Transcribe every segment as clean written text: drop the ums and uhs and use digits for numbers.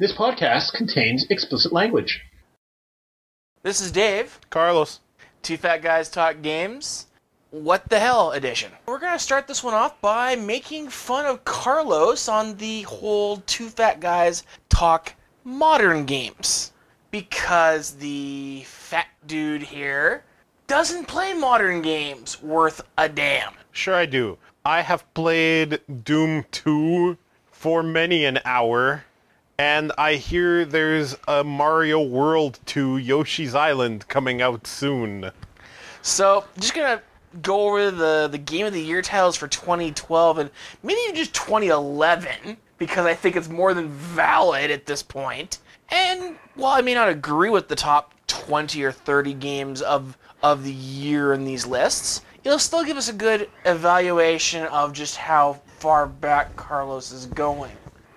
This podcast contains explicit language. This is Dave. Carlos. Two Fat Guys Talk Games. What the Hell edition. We're going to start this one off by making fun of Carlos on the whole Two Fat Guys Talk modern games. Because the fat dude here doesn't play modern games worth a damn. Sure I do. I have played Doom 2 for many an hour, and I hear there's a Mario World 2 Yoshi's Island coming out soon. So, just going to go over the Game of the Year titles for 2012 and maybe even just 2011, because I think it's more than valid at this point. And while I may not agree with the top 20 or 30 games of the year in these lists, it'll still give us a good evaluation of just how far back Carlos is going.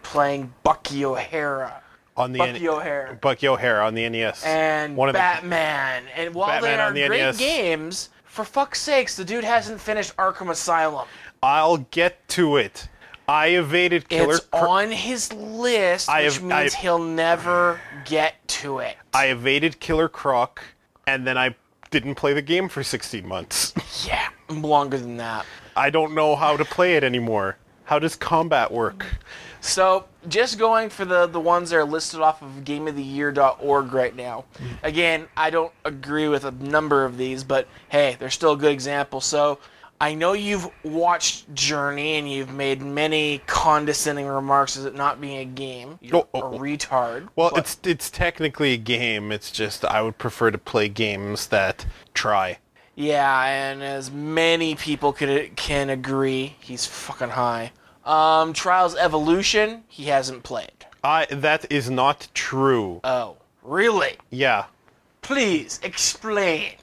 Playing Bucky O'Hara. Bucky O'Hara on the NES. And Batman. And while Batman they are great games, for fuck's sakes, the dude hasn't finished Arkham Asylum. I'll get to it. I evaded Killer It's on his list, which means he'll never get to it. I evaded Killer Croc, and then I didn't play the game for 16 months. Yeah, longer than that. I don't know how to play it anymore. How does combat work? So, just going for the ones that are listed off of gameoftheyear.org right now. Again, I don't agree with a number of these, but hey, they're still a good example. So, I know you've watched Journey and you've made many condescending remarks as it not being a game. You're a retard. Well, it's technically a game. It's just I would prefer to play games that try. Yeah, and as many people can agree, he's fucking high. Trials Evolution, he hasn't played. That is not true. Oh, really? Yeah. Please, explain.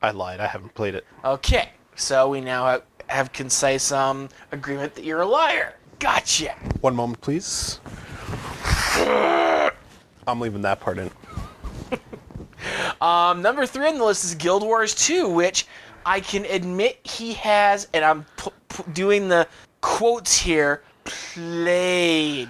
I lied. I haven't played it. Okay, so we now have concise agreement that you're a liar. Gotcha. One moment, please. I'm leaving that part in. Number 3 on the list is Guild Wars 2, which I can admit he has, and I'm doing the quotes here, played.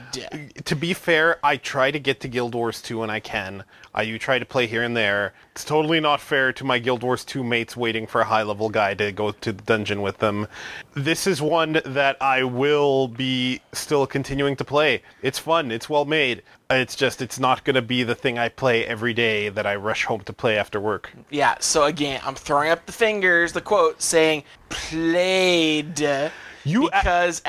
To be fair, I try to get to Guild Wars 2 when I can. I try to play here and there. It's totally not fair to my Guild Wars 2 mates waiting for a high-level guy to go to the dungeon with them. This is one that I will be still continuing to play. It's fun. It's well made. It's not going to be the thing I play every day that I rush home to play after work. Yeah, so again, I'm throwing up the fingers, the quote, saying played. Because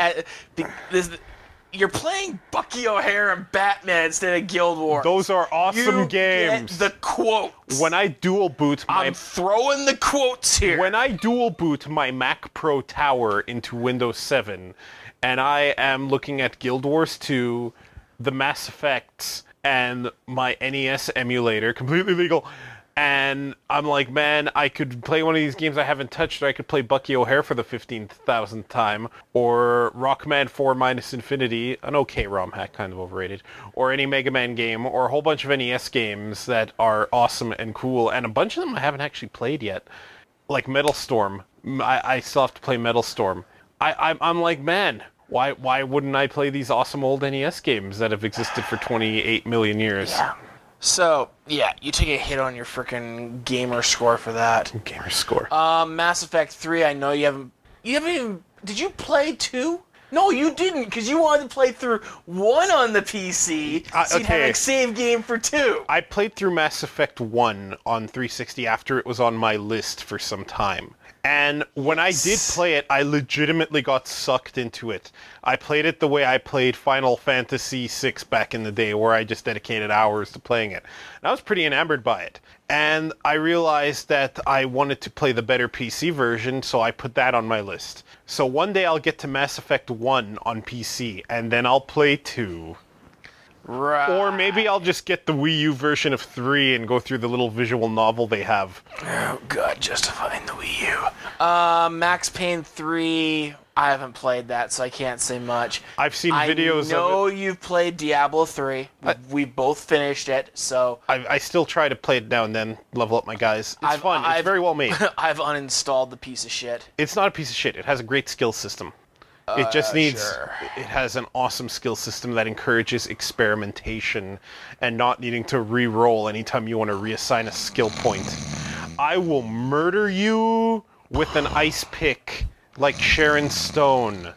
you're playing Bucky O'Hara and Batman instead of Guild Wars. Those are awesome games. Get the quotes. When I dual boot I'm throwing the quotes here. When I dual boot my Mac Pro Tower into Windows 7, and I am looking at Guild Wars 2, the Mass Effects, and my NES emulator, completely legal, and I'm like, man, I could play one of these games I haven't touched, or I could play Bucky O'Hare for the 15,000th time, or Rockman 4 Minus Infinity, an okay ROM hack, kind of overrated, or any Mega Man game, or a whole bunch of NES games that are awesome and cool, and a bunch of them I haven't actually played yet. Like Metal Storm. I still have to play Metal Storm. I'm like, man, why wouldn't I play these awesome old NES games that have existed for 28 million years? Yeah. So, yeah, you take a hit on your freaking gamer score for that. Gamer score. Mass Effect 3, I know you haven't even... Did you play 2? No, you didn't, because you wanted to play through 1 on the PC, so you'd have a save game for 2. I played through Mass Effect 1 on 360 after it was on my list for some time. And when I did play it, I legitimately got sucked into it. I played it the way I played Final Fantasy VI back in the day, where I just dedicated hours to playing it. And I was pretty enamored by it. And I realized that I wanted to play the better PC version, so I put that on my list. So one day I'll get to Mass Effect 1 on PC, and then I'll play 2. Right. Or maybe I'll just get the Wii U version of 3 and go through the little visual novel they have. Oh god, justifying the Wii U. Max Payne 3, I haven't played that, so I can't say much. I've seen videos of it. I know you've played Diablo 3. We both finished it, so... I still try to play it now and then, level up my guys. It's fun. It's very well made. I've uninstalled the piece of shit. It's not a piece of shit. It has a great skill system. It just needs, sure. it has an awesome skill system that encourages experimentation and not needing to re-roll anytime you want to reassign a skill point. I will murder you with an ice pick like Sharon Stone.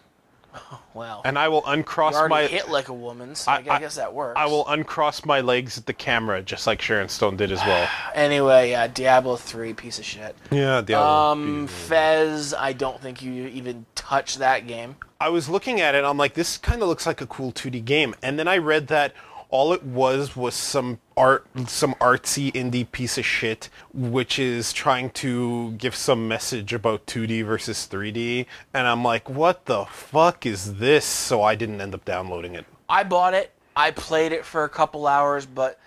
Well, And I will uncross you already my... hit like a woman, so I guess that works. I will uncross my legs at the camera, just like Sharon Stone did as well. Anyway, yeah, Diablo 3, piece of shit. Yeah, Diablo. Fez, I don't think you even touch that game. I was looking at it, I'm like, this kind of looks like a cool 2D game. And then I read that all it was some artsy indie piece of shit, which is trying to give some message about 2D versus 3D. And I'm like, what the fuck is this? So I didn't end up downloading it. I bought it. I played it for a couple hours, but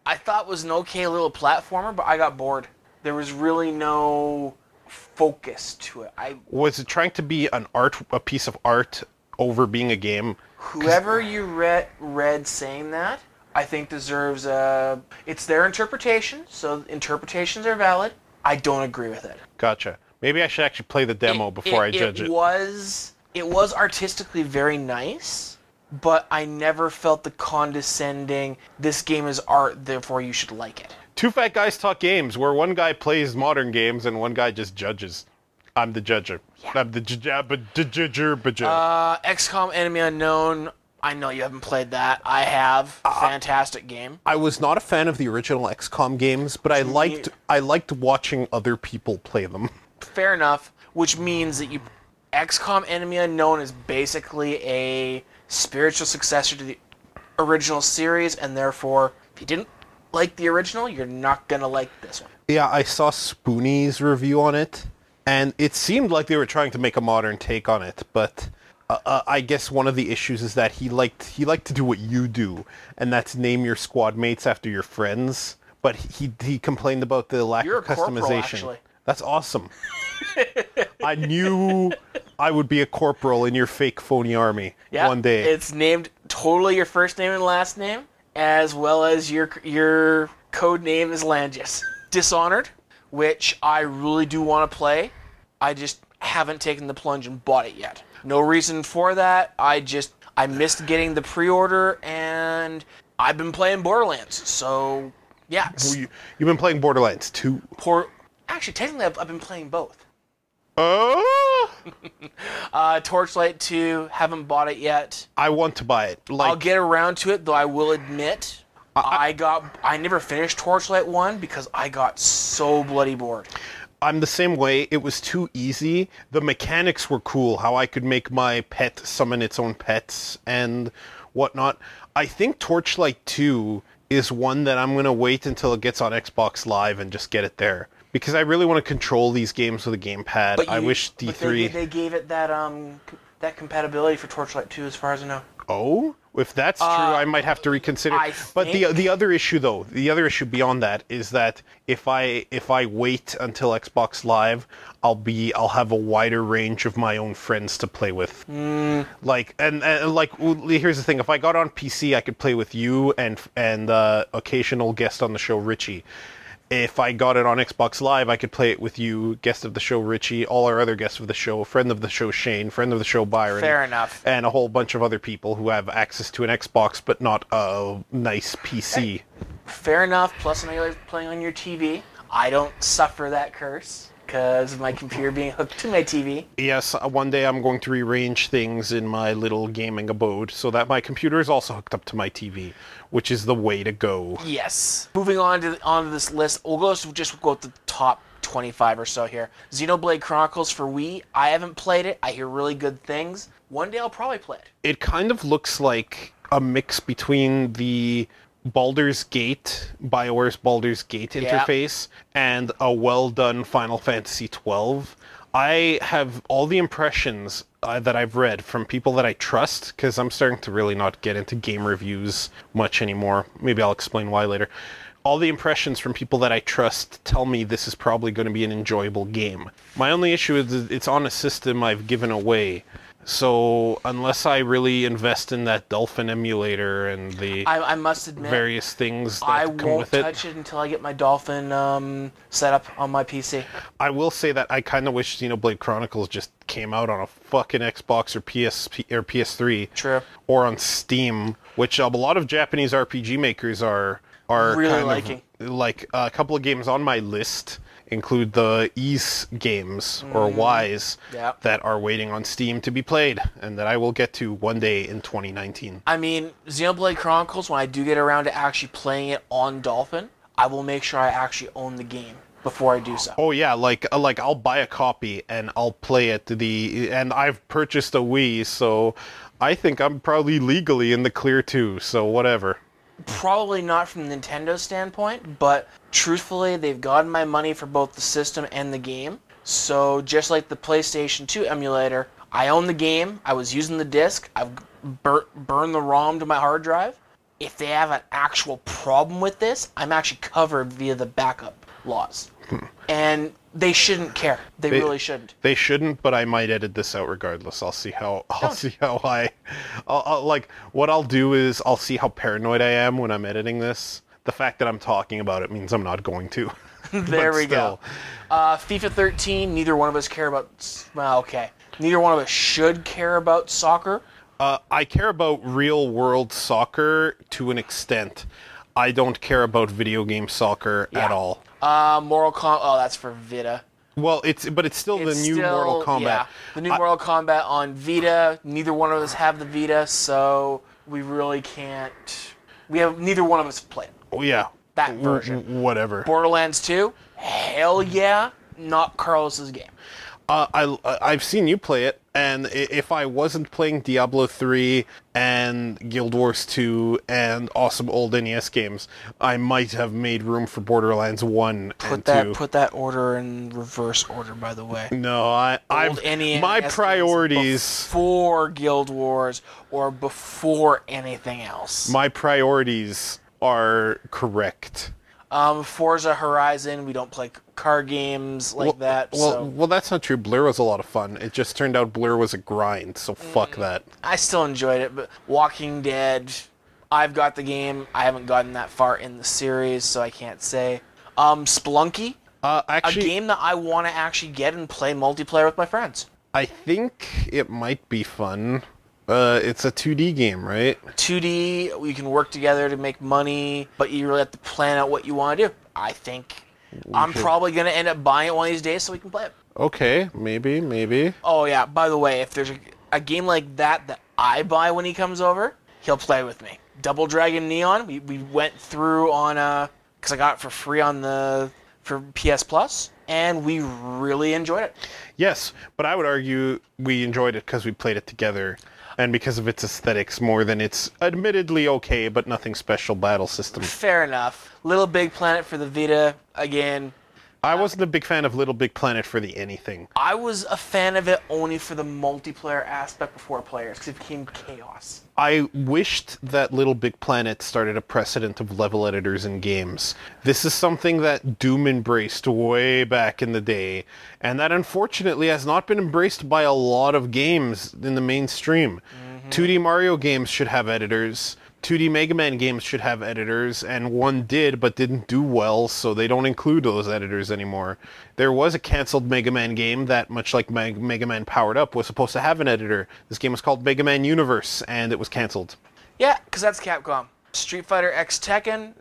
I thought it was an okay little platformer, but I got bored. There was really no focus to it. Was it trying to be a piece of art over being a game? Whoever you read saying that, I think deserves it's their interpretation, so interpretations are valid. I don't agree with it. Gotcha. Maybe I should actually play the demo before I judge it. It was artistically very nice, but I never felt the condescending, this game is art, therefore you should like it. Two Fat Guys Talk Games, where one guy plays modern games and one guy just judges. I'm the judger. Yeah. I'm the judger. XCOM Enemy Unknown, I know you haven't played that. I have. Fantastic game. I was not a fan of the original XCOM games, but I liked watching other people play them. Fair enough, which means that XCOM Enemy Unknown is basically a spiritual successor to the original series, and therefore, if you didn't like the original, you're not gonna like this one. Yeah, I saw Spoonie's review on it, and it seemed like they were trying to make a modern take on it, but I guess one of the issues is that he liked to do what you do, and that's name your squad mates after your friends. But he complained about the lack You're of a corporal, customization. actually. That's awesome. I knew I would be a corporal in your fake phony army one day. It's named totally your first name and last name, as well as your code name is Langus. Dishonored, which I really do want to play. I just haven't taken the plunge and bought it yet. No reason for that. I missed getting the pre-order, and I've been playing Borderlands. So, yeah. You've been playing Borderlands 2. Actually, technically, I've been playing both. Oh! Torchlight 2, haven't bought it yet. I want to buy it. I'll get around to it, though I will admit, I never finished Torchlight 1 because I got so bloody bored. I'm the same way. It was too easy. The mechanics were cool, how I could make my pet summon its own pets and whatnot. I think Torchlight 2 is one that I'm going to wait until it gets on Xbox Live and just get it there. Because I really want to control these games with a gamepad. I wish D3... But they gave it that compatibility for Torchlight 2 as far as I know. Oh? If that's true, I might have to reconsider. But the other issue, though, beyond that is that if I wait until Xbox Live, I'll have a wider range of my own friends to play with. Like here's the thing: if I got on PC, I could play with you and occasional guest on the show, Richie. If I got it on Xbox Live, I could play it with you, guest of the show Richie, all our other guests of the show, friend of the show Shane, friend of the show Byron. Fair enough. And a whole bunch of other people who have access to an Xbox but not a nice PC. Hey, fair enough. Plus, I know you're playing on your TV. I don't suffer that curse because of my computer being hooked to my TV. Yes, one day I'm going to rearrange things in my little gaming abode so that my computer is also hooked up to my TV, which is the way to go. Yes. Moving on to this list, we'll go with the top 25 or so here. Xenoblade Chronicles for Wii. I haven't played it. I hear really good things. One day I'll probably play it. It kind of looks like a mix between the BioWare's Baldur's Gate interface and a well-done Final Fantasy XII. I have all the impressions that I've read from people that I trust, because I'm starting to really not get into game reviews much anymore. Maybe I'll explain why later. All the impressions from people that I trust tell me this is probably going to be an enjoyable game. My only issue is that it's on a system I've given away. So unless I really invest in that Dolphin emulator and the I must admit, various things that I come won't with it, touch it until I get my Dolphin set up on my PC. I will say that I kind of wish Xenoblade Chronicles just came out on a fucking Xbox or PSP or PS3, True. or on Steam, which a lot of Japanese RPG makers are Really kind liking. of like. A couple of games on my list include the Ease games or Wise Yeah. that are waiting on Steam to be played, and that I will get to one day in 2019. I mean, Xenoblade Chronicles, when I do get around to actually playing it on Dolphin, I will make sure I actually own the game before I do so. Oh yeah, like I'll buy a copy and I'll play it and I've purchased a Wii, so I think I'm probably legally in the clear too, so whatever. Probably not from Nintendo's standpoint, but truthfully, they've gotten my money for both the system and the game. So just like the PlayStation 2 emulator, I own the game, I was using the disc, I've burned the ROM to my hard drive. If they have an actual problem with this, I'm actually covered via the backup laws. And they shouldn't care. They really shouldn't. They shouldn't, but I might edit this out regardless. I'll like what I'll do is I'll see how paranoid I am when I'm editing this. The fact that I'm talking about it means I'm not going to. There But we still. go. FIFA 13, neither one of us care about... Well, okay. Neither one of us should care about soccer. I care about real world soccer to an extent. I don't care about video game soccer at all. Mortal Kombat... Oh, that's for Vita. Well, it's still the new Mortal Kombat. Yeah, the new Mortal Kombat on Vita. Neither one of us have the Vita, so we really can't... Neither one of us play it. Oh yeah. That version. Whatever. Borderlands 2? Hell yeah. Not Carlos's game. I've seen you play it, and if I wasn't playing Diablo 3 and Guild Wars 2 and awesome old NES games, I might have made room for Borderlands 1 and 2. Put that order in reverse order, by the way. No, Old NES my games priorities... before Guild Wars or before anything else. My priorities are correct. Forza Horizon, we don't play car games like that. Well, that's not true. Blur was a lot of fun. It just turned out Blur was a grind, so fuck that. I still enjoyed it, but Walking Dead, I've got the game. I haven't gotten that far in the series, so I can't say. Spelunky, Actually, a game that I want to actually get and play multiplayer with my friends. I think it might be fun. It's a 2D game, right? 2D, you can work together to make money, but you really have to plan out what you want to do. I think I'm probably going to end up buying it one of these days so we can play it. Okay, maybe. Oh, yeah, by the way, if there's a game like that I buy when he comes over, he'll play with me. Double Dragon Neon, we went through on, because I got it for free for PS Plus, and we really enjoyed it. Yes, but I would argue we enjoyed it because we played it together, and because of its aesthetics more than its admittedly okay but nothing special battle system. Fair enough. Little Big Planet for the Vita, again. I wasn't a big fan of Little Big Planet for the anything. I was a fan of it only for the multiplayer aspect before players, because it became chaos. I wished that Little Big Planet started a precedent of level editors in games. This is something that Doom embraced way back in the day, and that unfortunately has not been embraced by a lot of games in the mainstream. 2D Mario games should have editors. 2D Mega Man games should have editors, and one did, but didn't do well, so they don't include those editors anymore. There was a cancelled Mega Man game that, much like Mega Man Powered Up, was supposed to have an editor. This game was called Mega Man Universe, and it was cancelled. Yeah, because that's Capcom. Street Fighter X Tekken.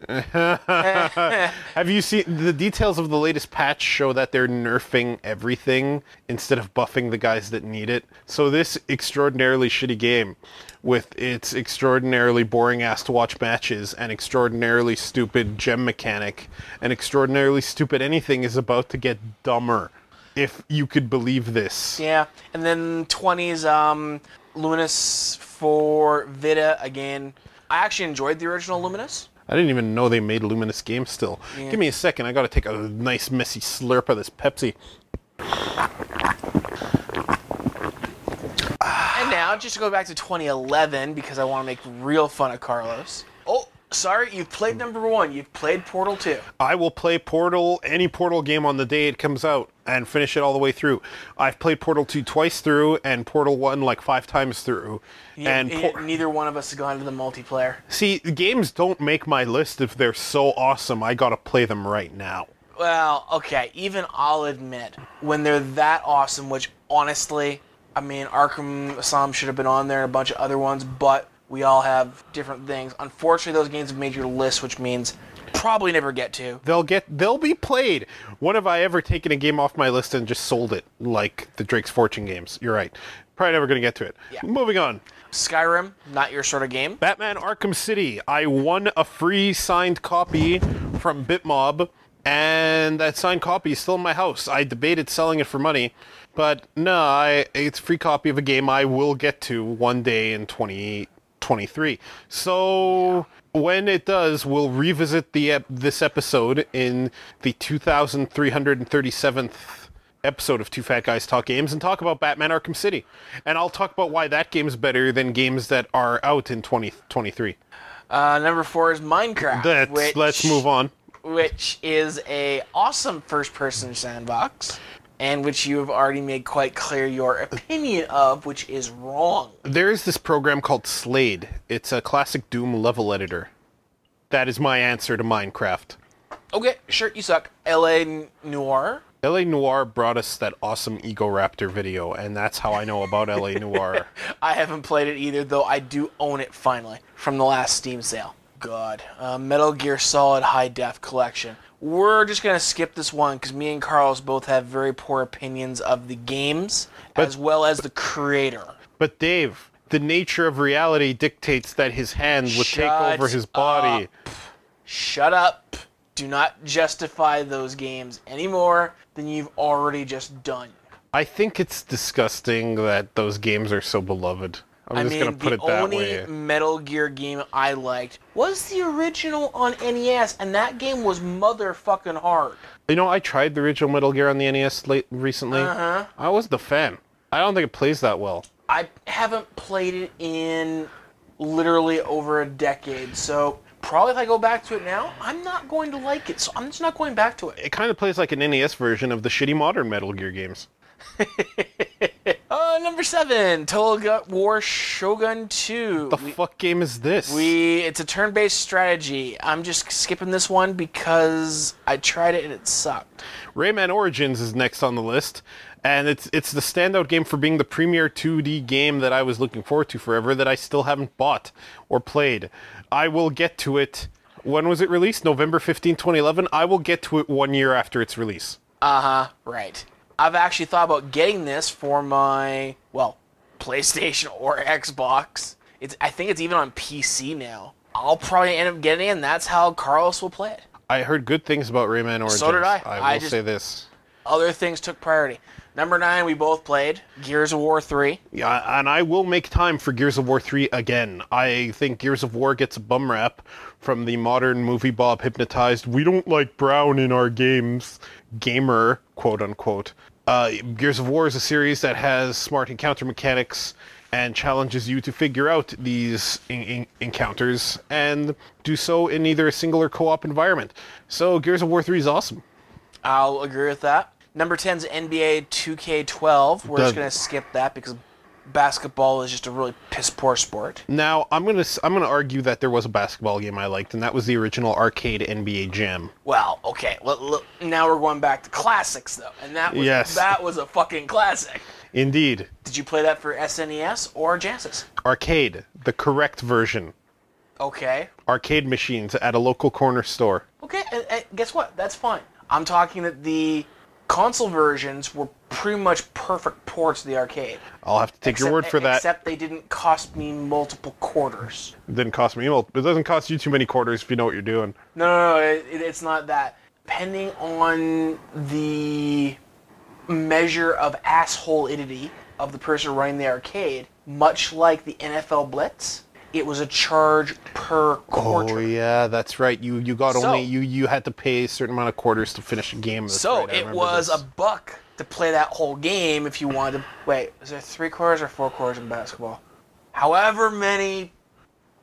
Have you seen the details of the latest patch show that they're nerfing everything instead of buffing the guys that need it? So this extraordinarily shitty game with its extraordinarily boring ass to watch matches and extraordinarily stupid gem mechanic and extraordinarily stupid anything is about to get dumber. If you could believe this. Yeah, and then 20s Luminous for Vita again. I actually enjoyed the original Luminous. I didn't even know they made Luminous games still. Yeah. Give me a second, I gotta take a nice messy slurp of this Pepsi. And now, just to go back to 2011, because I want to make real fun of Carlos. Oh, Sorry, you've played number 1. You've played Portal 2. I will play Portal, any Portal game on the day it comes out, and finish it all the way through. I've played Portal 2 twice through, and Portal 1 like 5 times through. Neither one of us has gone to the multiplayer. See, games don't make my list if they're so awesome. I gotta play them right now. Well, okay, even I'll admit, when they're that awesome, which honestly, I mean, Arkham Asylum should have been on there and a bunch of other ones, but we all have different things. Unfortunately, those games have made your list, which means probably never get to. They'll be played. When have I ever taken a game off my list and just sold it, like the Drake's Fortune games? You're right. Probably never gonna get to it. Yeah. Moving on. Skyrim, not your sort of game. Batman Arkham City. I won a free signed copy from Bitmob, and that signed copy is still in my house. I debated selling it for money, but no, it's a free copy of a game I will get to one day in 2023. So when it does, we'll revisit this episode in the 2337th episode of Two Fat Guys Talk Games and talk about Batman Arkham City. And I'll talk about why that game's better than games that are out in 2023. Number 4 is Minecraft. Let's move on. Which is a awesome first-person sandbox, and which you have already made quite clear your opinion of, which is wrong. There is this program called Slade. It's a classic Doom level editor. That is my answer to Minecraft. Okay, sure, you suck. LA Noire. LA Noire brought us that awesome Ego Raptor video, and that's how I know about LA Noire. I haven't played it either, though I do own it finally, from the last Steam sale. God. Metal Gear Solid High Def Collection. We're just going to skip this one because me and Carlos both have very poor opinions of the games as well as the creator. But Dave, the nature of reality dictates that his hand would take over his body. Shut up. Do not justify those games any more than you've already just done. I think it's disgusting that those games are so beloved. I'm just going to put it that way. The only Metal Gear game I liked was the original on NES, and that game was motherfucking hard. You know, I tried the original Metal Gear on the NES recently. I wasn't a fan. I don't think it plays that well. I haven't played it in literally over a decade, so probably if I go back to it now, I'm not going to like it, so I'm just not going back to it. It kind of plays like an NES version of the shitty modern Metal Gear games. Number 7, Total War Shogun 2. The fuck game is this? It's a turn-based strategy. I'm just skipping this one because I tried it and it sucked. Rayman Origins is next on the list, and it's the standout game for being the premier 2D game that I was looking forward to forever that I still haven't bought or played. I will get to it. When was it released? November 15, 2011? I will get to it 1 year after its release. Right. I've actually thought about getting this for my, PlayStation or Xbox. I think it's even on PC now. I'll probably end up getting it, and that's how Carlos will play it. I heard good things about Rayman Origins. So did I. I will say this. Other things took priority. Number 9, we both played Gears of War 3. Yeah, and I will make time for Gears of War 3 again. I think Gears of War gets a bum rap from the modern movie Bob hypnotized, we don't like brown in our games, gamer, quote-unquote. Gears of War is a series that has smart encounter mechanics and challenges you to figure out these encounters and do so in either a single or co-op environment. So Gears of War 3 is awesome. I'll agree with that. Number 10 is NBA 2K12. We're just going to skip that because basketball is just a really piss-poor sport. Now, I'm gonna argue that there was a basketball game I liked, and that was the original arcade NBA Jam. Well, okay. Look, now we're going back to classics, though. And that was a fucking classic. Indeed. Did you play that for SNES or Genesis? Arcade, the correct version. Okay. Arcade machines at a local corner store. Okay, and guess what? That's fine. I'm talking that the console versions were pretty much perfect ports of the arcade. I'll have to take your word for that. Except they didn't cost me multiple quarters. It didn't cost me multiple. It doesn't cost you too many quarters if you know what you're doing. No, it's not that. Depending on the measure of assholeity of the person running the arcade, much like the NFL Blitz, it was a charge per quarter. Oh yeah, that's right. You had to pay a certain amount of quarters to finish a game. So it was $1 to play that whole game if you wanted to. Wait, is there 3 quarters or 4 quarters in basketball? However many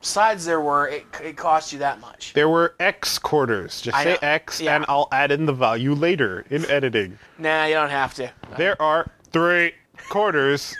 sides there were, it cost you that much. There were X quarters. Just say X, and I'll add in the value later in editing. Nah, you don't have to. There are 3 quarters.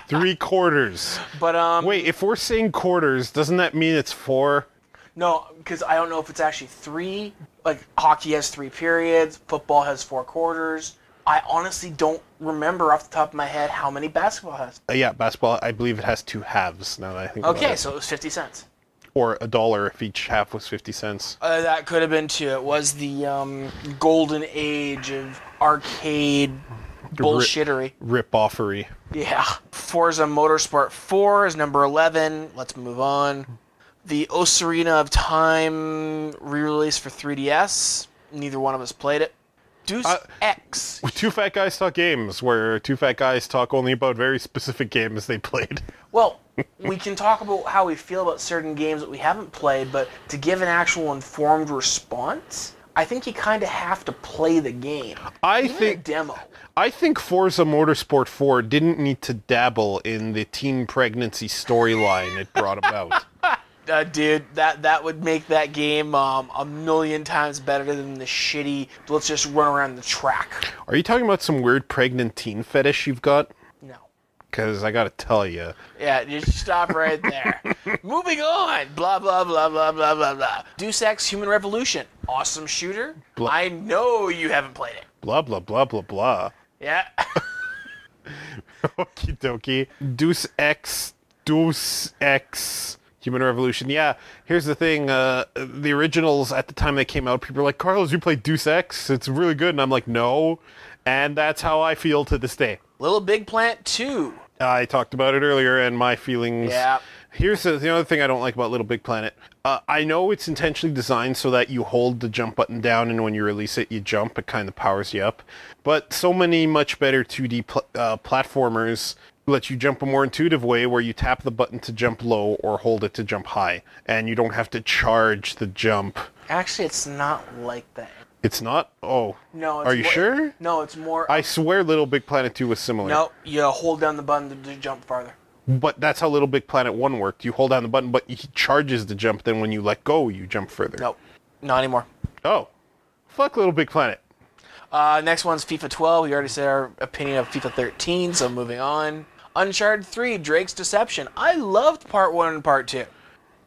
3 quarters. But Wait, if we're saying quarters, doesn't that mean it's 4? No, because I don't know if it's actually 3. Like, hockey has 3 periods, football has 4 quarters. I honestly don't remember off the top of my head how many basketball has. Yeah, basketball, I believe it has 2 halves, now that I think about it. Okay, so it was 50 cents. Or $1 if each half was 50 cents. That could have been too. It was the golden age of arcade bullshittery. Rip-offery. Yeah. Forza Motorsport 4 is number 11. Let's move on. The Ocarina of Time re-release for 3DS. Neither one of us played it. Deus Ex. 2 Fat Guys Talk Games, where 2 fat guys talk only about very specific games they played. Well, we can talk about how we feel about certain games that we haven't played, but to give an actual informed response, I think you kind of have to play the game. Even a demo. I think Forza Motorsport 4 didn't need to dabble in the teen pregnancy storyline it brought about. Dude, that would make that game a million times better than the shitty, let's just run around the track. Are you talking about some weird pregnant teen fetish you've got? No. Because I gotta tell you. Yeah, just stop right there. Moving on. Blah, blah, blah, blah, blah, blah, blah. Deus Ex Human Revolution. Awesome shooter. I know you haven't played it. Blah, blah, blah, blah, blah. Yeah. Okie dokie. Deus Ex Human Revolution. Yeah, here's the thing. The originals, at the time they came out, people were like, Carlos, you played Deus Ex? It's really good. And I'm like, no. And that's how I feel to this day. Little Big Planet 2. I talked about it earlier, and my feelings... Yeah. Here's the other thing I don't like about Little Big Planet. I know it's intentionally designed so that you hold the jump button down, and when you release it, you jump. It kind of powers you up. But so many much better 2D platformers let you jump a more intuitive way where you tap the button to jump low or hold it to jump high, and you don't have to charge the jump. Actually, it's not like that. It's not? Oh. No. It's Are you sure? No, it's more... I swear Little Big Planet 2 was similar. No, you hold down the button to jump farther. But that's how Little Big Planet 1 worked. You hold down the button, but he charges the jump, then when you let go, you jump further. Nope. Not anymore. Oh. Fuck Little Big Planet. Next one's FIFA 12. We already said our opinion of FIFA 13, so moving on. Uncharted 3, Drake's Deception. I loved Part 1 and Part 2.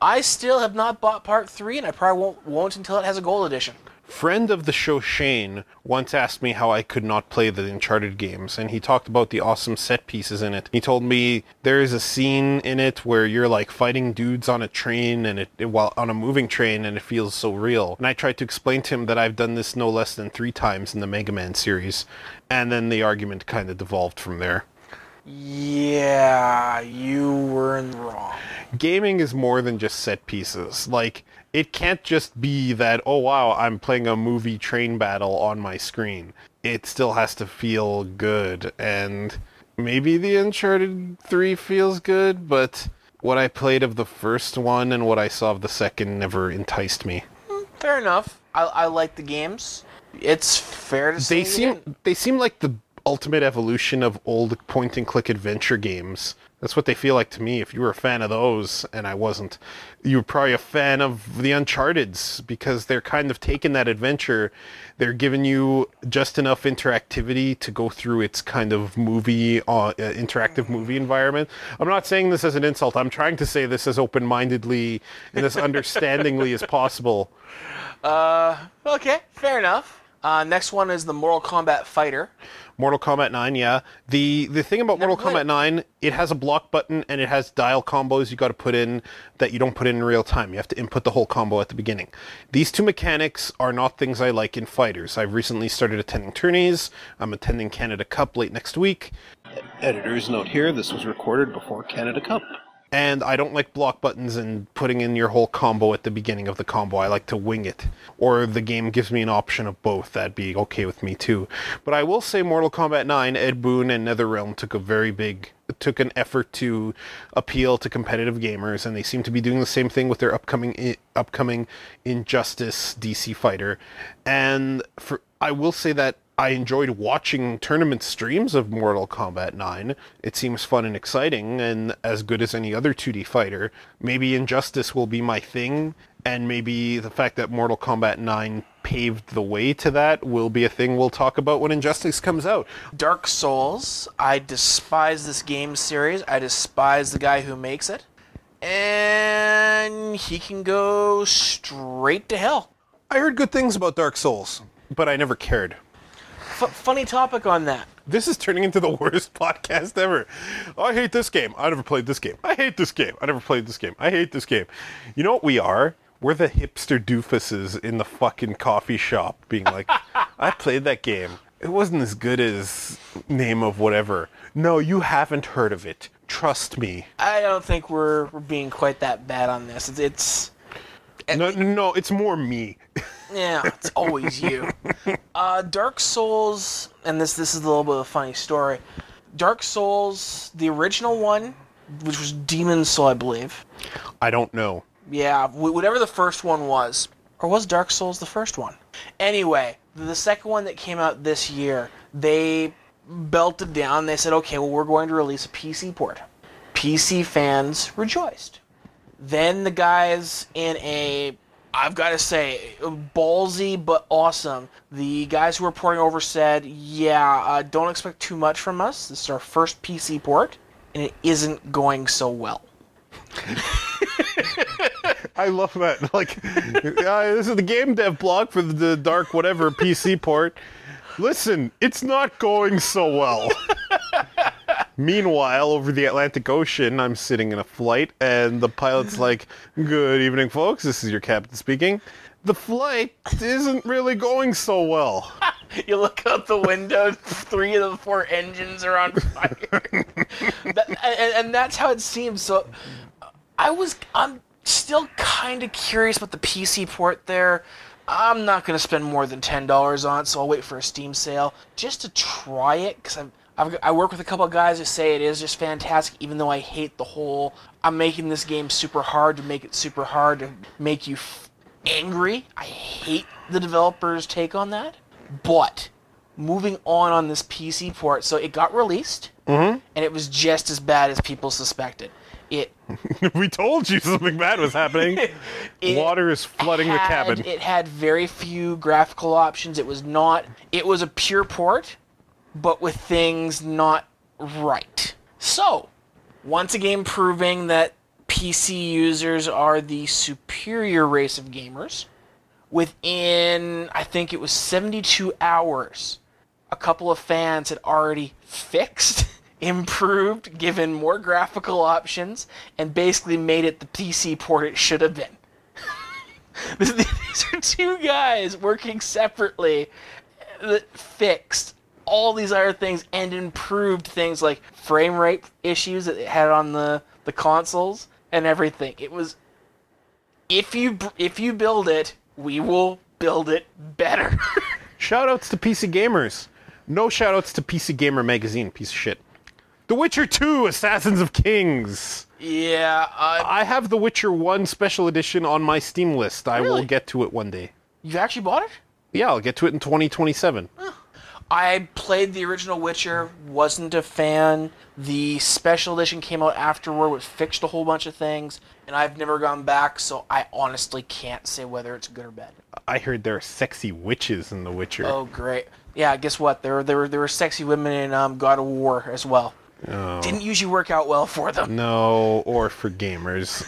I still have not bought Part 3, and I probably won't until it has a gold edition. Friend of the show, Shane, once asked me how I could not play the Uncharted games, and he talked about the awesome set pieces in it. He told me there is a scene in it where you're like fighting dudes on a train, and while on a moving train, and it feels so real. And I tried to explain to him that I've done this no less than 3 times in the Mega Man series, and then the argument kind of devolved from there. Yeah, you were wrong. Gaming is more than just set pieces. Like, it can't just be that, oh wow, I'm playing a movie train battle on my screen. It still has to feel good, and maybe the Uncharted 3 feels good, but what I played of the first one and what I saw of the second never enticed me. Fair enough. I like the games. It's fair to say they seem like the ultimate evolution of old point-and-click adventure games. That's what they feel like to me. If you were a fan of those, and I wasn't, you were probably a fan of the Uncharted's, because they're kind of taking that adventure, they're giving you just enough interactivity to go through its kind of movie, interactive movie environment. I'm not saying this as an insult. I'm trying to say this as open-mindedly and as understandingly as possible. Okay, fair enough. Next one is the Mortal Kombat Fighter. Mortal Kombat 9, yeah. The thing about Mortal Kombat 9, it has a block button and it has dial combos you got to put in that you don't put in real time. You have to input the whole combo at the beginning. These 2 mechanics are not things I like in fighters. I've recently started attending tourneys. I'm attending Canada Cup late next week. Editor's note here, this was recorded before Canada Cup. And I don't like block buttons and putting in your whole combo at the beginning of the combo. I like to wing it. Or the game gives me an option of both. That'd be okay with me too. But I will say Mortal Kombat 9, Ed Boon and NetherRealm took an effort to appeal to competitive gamers, and they seem to be doing the same thing with their upcoming Injustice DC fighter. And I will say that I enjoyed watching tournament streams of Mortal Kombat 9. It seems fun and exciting, and as good as any other 2D fighter. Maybe Injustice will be my thing, and maybe the fact that Mortal Kombat 9 paved the way to that will be a thing we'll talk about when Injustice comes out. Dark Souls, I despise this game series. I despise the guy who makes it. And he can go straight to hell. I heard good things about Dark Souls, but I never cared. Funny topic on that. This is turning into the worst podcast ever. I hate this game. I never played this game. I hate this game. I never played this game. I hate this game. You know what we are? We're the hipster doofuses in the fucking coffee shop being like, I played that game. It wasn't as good as name of whatever. No, you haven't heard of it. Trust me. I don't think we're being quite that bad on this. It's No, it's more me. Yeah, it's always you. Dark Souls, and this is a little bit of a funny story. Dark Souls, the original one, which was Demon Soul, I believe. I don't know. Yeah, whatever the first one was. Or was Dark Souls the first one? Anyway, the second one that came out this year, they belted down. They said, okay, well, we're going to release a PC port. PC fans rejoiced. Then the guys in a, I've got to say, ballsy but awesome, the guys who were porting over said, yeah, don't expect too much from us. This is our first PC port, and it isn't going so well. I love that. Like, this is the game dev blog for the Dark Whatever PC port. Listen, it's not going so well. Meanwhile, over the Atlantic Ocean, I'm sitting in a flight, and the pilot's like, good evening, folks. This is your captain speaking. The flight isn't really going so well. You look out the window, 3 of the 4 engines are on fire. And that's how it seems. So I'm still kind of curious about the PC port there. I'm not going to spend more than $10 on it, so I'll wait for a Steam sale just to try it, because I work with a couple of guys who say it is just fantastic, even though I hate the whole, I'm making this game super hard to make it super hard to make you angry. I hate the developers' take on that. But moving on this PC port, so it got released, and it was just as bad as people suspected. We told you something bad was happening. Water is flooding the cabin. It had very few graphical options. It was a pure port, but with things not right. So, once again proving that PC users are the superior race of gamers, within, I think it was 72 hours, a couple of fans had already fixed, improved, given more graphical options, and basically made it the PC port it should have been. These are 2 guys working separately that fixed all these other things and improved things like frame rate issues that it had on the consoles and everything. It was, if you build it, we will build it better. Shoutouts to PC Gamers. No shoutouts to PC Gamer Magazine, piece of shit. The Witcher 2 Assassins of Kings. Yeah. I have The Witcher 1 Special Edition on my Steam list. I Really? will get to it one day. You actually bought it? Yeah, I'll get to it in 2027. I played the original Witcher, wasn't a fan. The special edition came out afterward, which fixed a whole bunch of things, and I've never gone back, so I honestly can't say whether it's good or bad. I heard there are sexy witches in The Witcher. Oh, great. Yeah, guess what? There were sexy women in God of War as well. Oh. Didn't usually work out well for them. No, or for gamers.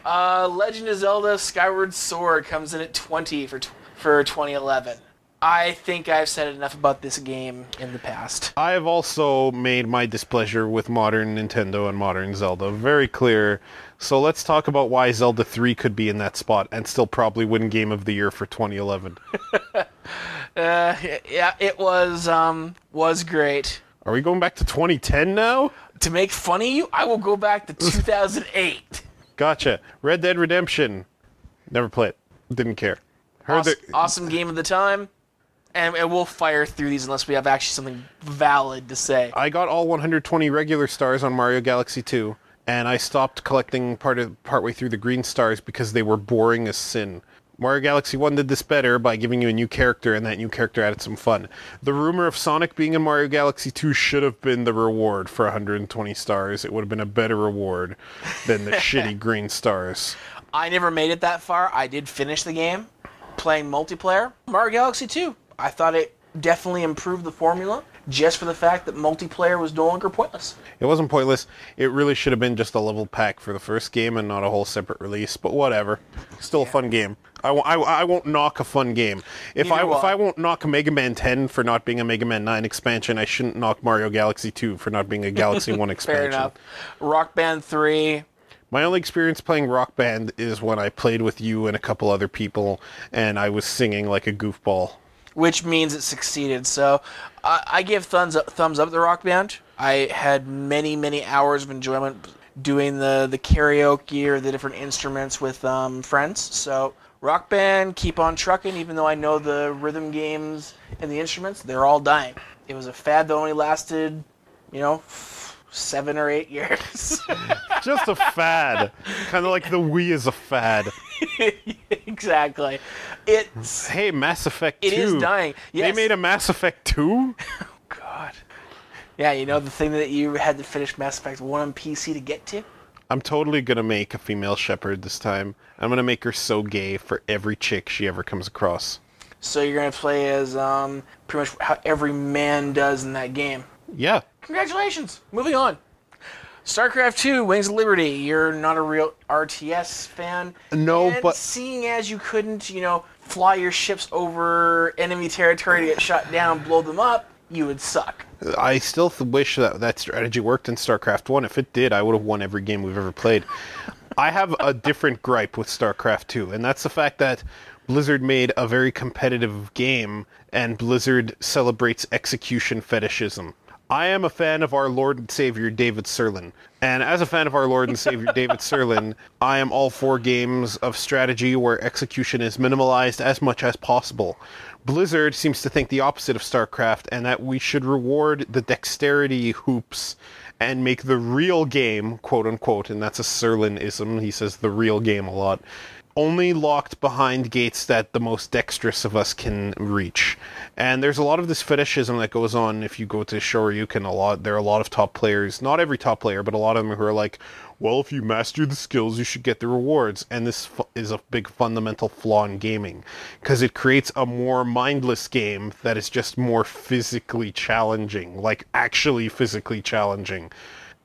Legend of Zelda Skyward Sword comes in at 20 for 2011. I think I've said enough about this game in the past. I have also made my displeasure with modern Nintendo and modern Zelda very clear. So let's talk about why Zelda 3 could be in that spot and still probably win Game of the Year for 2011. Yeah, it was great. Are we going back to 2010 now? To make fun of you, I will go back to 2008. Gotcha. Red Dead Redemption. Never played it. Didn't care. Awesome game of the time. And we'll fire through these unless we have actually something valid to say. I got all 120 regular stars on Mario Galaxy 2, and I stopped collecting partway through the green stars because they were boring as sin. Mario Galaxy 1 did this better by giving you a new character, and that new character added some fun. The rumor of Sonic being in Mario Galaxy 2 should have been the reward for 120 stars. It would have been a better reward than the shitty green stars. I never made it that far. I did finish the game playing multiplayer. Mario Galaxy 2, I thought it definitely improved the formula just for the fact that multiplayer was no longer pointless. It wasn't pointless. It really should have been just a level pack for the first game and not a whole separate release, but whatever. Still a fun game. I won't knock a fun game. If I won't knock Mega Man 10 for not being a Mega Man 9 expansion, I shouldn't knock Mario Galaxy 2 for not being a Galaxy 1 expansion. Fair enough. Rock Band 3... My only experience playing Rock Band is when I played with you and a couple other people, and I was singing like a goofball. Which means it succeeded. So I give thumbs up to Rock Band. I had many, many hours of enjoyment doing the karaoke or the different instruments with friends. So Rock Band, keep on trucking, even though I know the rhythm games and the instruments, they're all dying. It was a fad that only lasted, 7 or 8 years. Just a fad. Kind of like the Wii is a fad. Exactly. Hey, Mass Effect 2. It is dying. Yes. They made a Mass Effect 2? Oh, God. Yeah, the thing that you had to finish Mass Effect 1 on PC to get to? I'm totally going to make a female shepherd this time. I'm going to make her so gay for every chick she ever comes across. So you're going to play as pretty much how every man does in that game. Yeah. Congratulations. Moving on. StarCraft 2, Wings of Liberty. You're not a real RTS fan. No, and but... seeing as you couldn't, fly your ships over enemy territory to get shot down, blow them up, you would suck. I still wish that strategy worked in StarCraft 1. If it did, I would have won every game we've ever played. I have a different gripe with StarCraft 2, and that's the fact that Blizzard made a very competitive game, and Blizzard celebrates execution fetishism. I am a fan of our Lord and Savior, David Sirlin. And as a fan of our Lord and Savior, David Sirlin, I am all for games of strategy where execution is minimalized as much as possible. Blizzard seems to think the opposite of StarCraft, and that we should reward the dexterity hoops and make the real game, quote-unquote, and that's a Sirlin-ism, he says the real game a lot, only locked behind gates that the most dexterous of us can reach. And there's a lot of this fetishism that goes on if you go to Shoryuken. There are a lot of top players, not every top player, but a lot of them who are like, well, if you master the skills, you should get the rewards. And this is a big fundamental flaw in gaming, because it creates a more mindless game that is just more physically challenging, like actually physically challenging.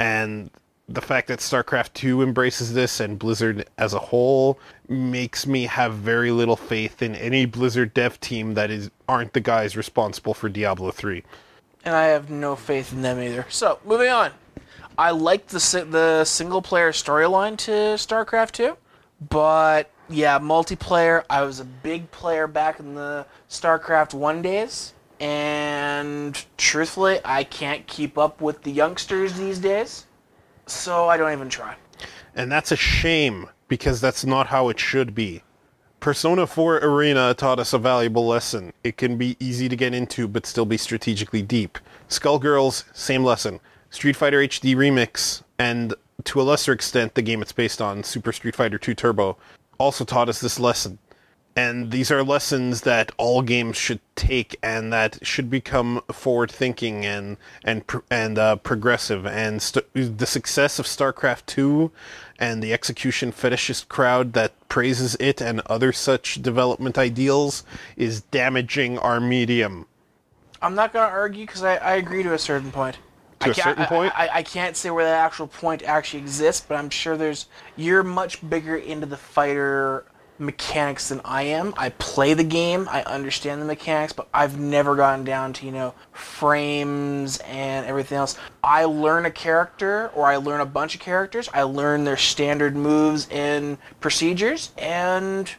And the fact that StarCraft 2 embraces this and Blizzard as a whole makes me have very little faith in any Blizzard dev team that aren't the guys responsible for Diablo 3. And I have no faith in them either. So, moving on. I liked the single-player storyline to StarCraft 2, but yeah, multiplayer, I was a big player back in the StarCraft 1 days, and truthfully, I can't keep up with the youngsters these days. So I don't even try. And that's a shame, because that's not how it should be. Persona 4 Arena taught us a valuable lesson. It can be easy to get into, but still be strategically deep. Skullgirls, same lesson. Street Fighter HD Remix, and to a lesser extent, the game it's based on, Super Street Fighter 2 Turbo, also taught us this lesson. And these are lessons that all games should take, and that should become forward-thinking and progressive. And the success of StarCraft 2 and the execution fetishist crowd that praises it and other such development ideals is damaging our medium. I'm not going to argue, because I agree to a certain point. To a certain point? I can't say where that actual point actually exists, but I'm sure you're much bigger into the fighter mechanics than I am. I play the game, I understand the mechanics, but I've never gotten down to, frames and everything else. I learn a character, or I learn a bunch of characters, I learn their standard moves and procedures, and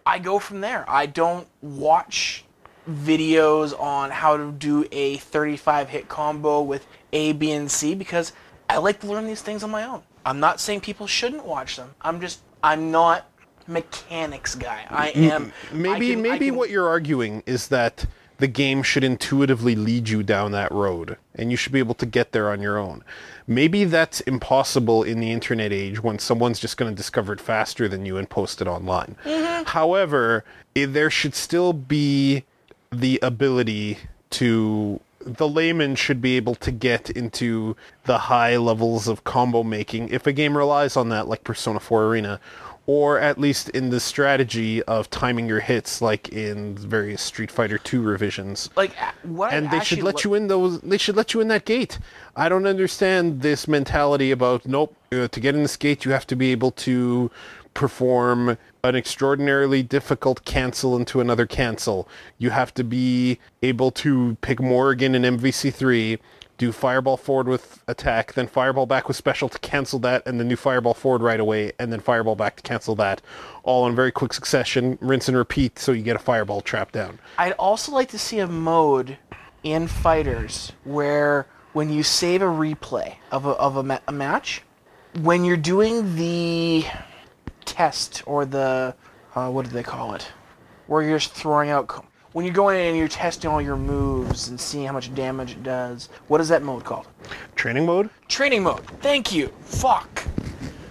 I go from there. I don't watch videos on how to do a 35-hit combo with A, B, and C, because I like to learn these things on my own. I'm not saying people shouldn't watch them. I'm not mechanics guy. I am. Maybe what you're arguing is that the game should intuitively lead you down that road, and you should be able to get there on your own. Maybe that's impossible in the internet age when someone's just going to discover it faster than you and post it online. However, there should still be the ability to... The layman should be able to get into the high levels of combo making if a game relies on that, like Persona 4 Arena, or at least in the strategy of timing your hits, like in various Street Fighter 2 revisions. Like, what? And they should let you in those. They should let you in that gate. I don't understand this mentality about nope. To get in this gate, you have to be able to perform an extraordinarily difficult cancel into another cancel. You have to be able to pick Morrigan in MVC3, do fireball forward with attack, then fireball back with special to cancel that, and then do fireball forward right away, and then fireball back to cancel that, all in very quick succession, rinse and repeat, so you get a fireball trap down. I'd also like to see a mode in Fighters where when you save a replay of a match, when you're doing the test or the what do they call it, where you're just throwing out, when you're going in and you're testing all your moves and seeing how much damage it does, what is that mode called? Training mode? Training mode. Thank you. Fuck.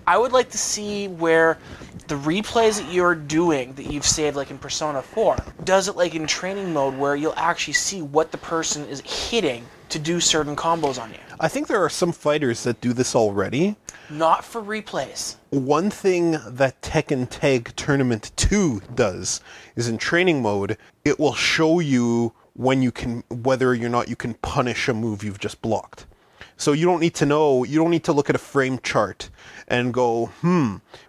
I would like to see where the replays that you're doing that you've saved, like in Persona 4, does it like in training mode where you'll actually see what the person is hitting to do certain combos on you. I think there are some fighters that do this already. Not for replays. One thing that Tekken Tag Tournament 2 does is in training mode, it will show you when you can, whether or not you can punish a move you've just blocked. So you don't need to know, you don't need to look at a frame chart and go,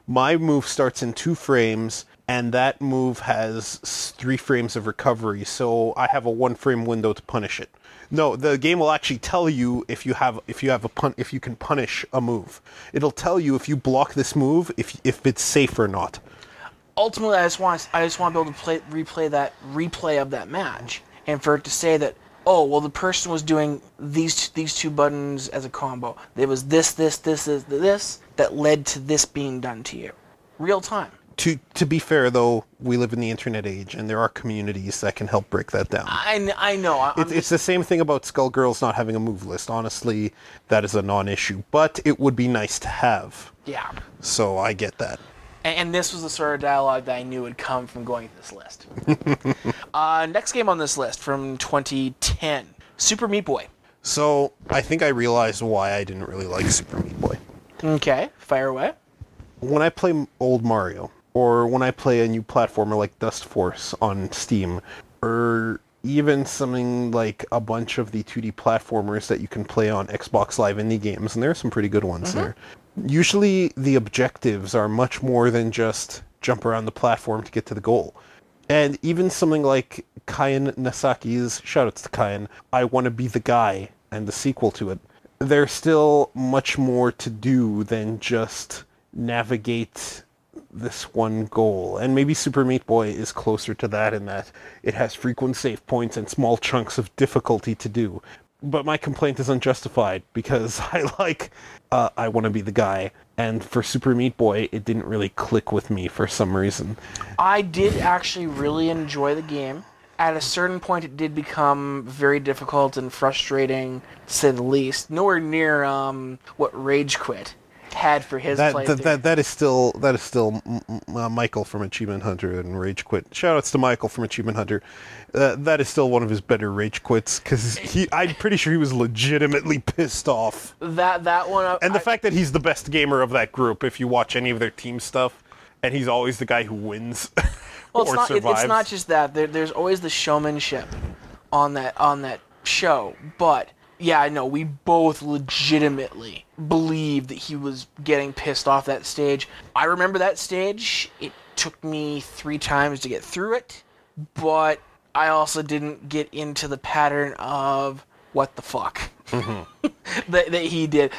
my move starts in 2 frames and that move has 3 frames of recovery, so I have a 1 frame window to punish it. No, the game will actually tell you if you can punish a move. It'll tell you if you block this move, if it's safe or not. Ultimately, I just want to be able to replay of that match, and for it to say that, oh, well, the person was doing these 2 buttons as a combo. There was this that led to this being done to you, real time. To be fair, though, we live in the internet age, and there are communities that can help break that down. I know. It's the same thing about Skullgirls not having a move list. Honestly, that is a non-issue, but it would be nice to have. Yeah. So I get that. And this was the sort of dialogue that I knew would come from going to this list. Next game on this list from 2010, Super Meat Boy. So I think I realized why I didn't really like Super Meat Boy. Okay, fire away. When I play old Mario, or when I play a new platformer like Dust Force on Steam, or even something like a bunch of the 2D platformers that you can play on Xbox Live Indie Games, and there are some pretty good ones there. Usually the objectives are much more than just jump around the platform to get to the goal. And even something like Kaien Nasaki's, shoutouts to Kaien, I Want to Be the Guy, and the sequel to it, there's still much more to do than just navigate this one goal. And maybe Super Meat Boy is closer to that in that it has frequent save points and small chunks of difficulty to do. But my complaint is unjustified because I Want to Be the Guy, and for Super Meat Boy it didn't really click with me for some reason. I did actually really enjoy the game. At a certain point it did become very difficult and frustrating, to say the least. Nowhere near what Rage Quit had for his playthrough. That is still Michael from Achievement Hunter and Rage Quit. Shoutouts to Michael from Achievement Hunter. That is still one of his better Rage Quits because I'm pretty sure he was legitimately pissed off. That one, and the fact that he's the best gamer of that group, if you watch any of their team stuff, and he's always the guy who wins. Well, it's not just that. There's always the showmanship on that show, but. Yeah, I know, we both legitimately believe that he was getting pissed off that stage. I remember that stage. It took me 3 times to get through it, but I also didn't get into the pattern of what the fuck that he did.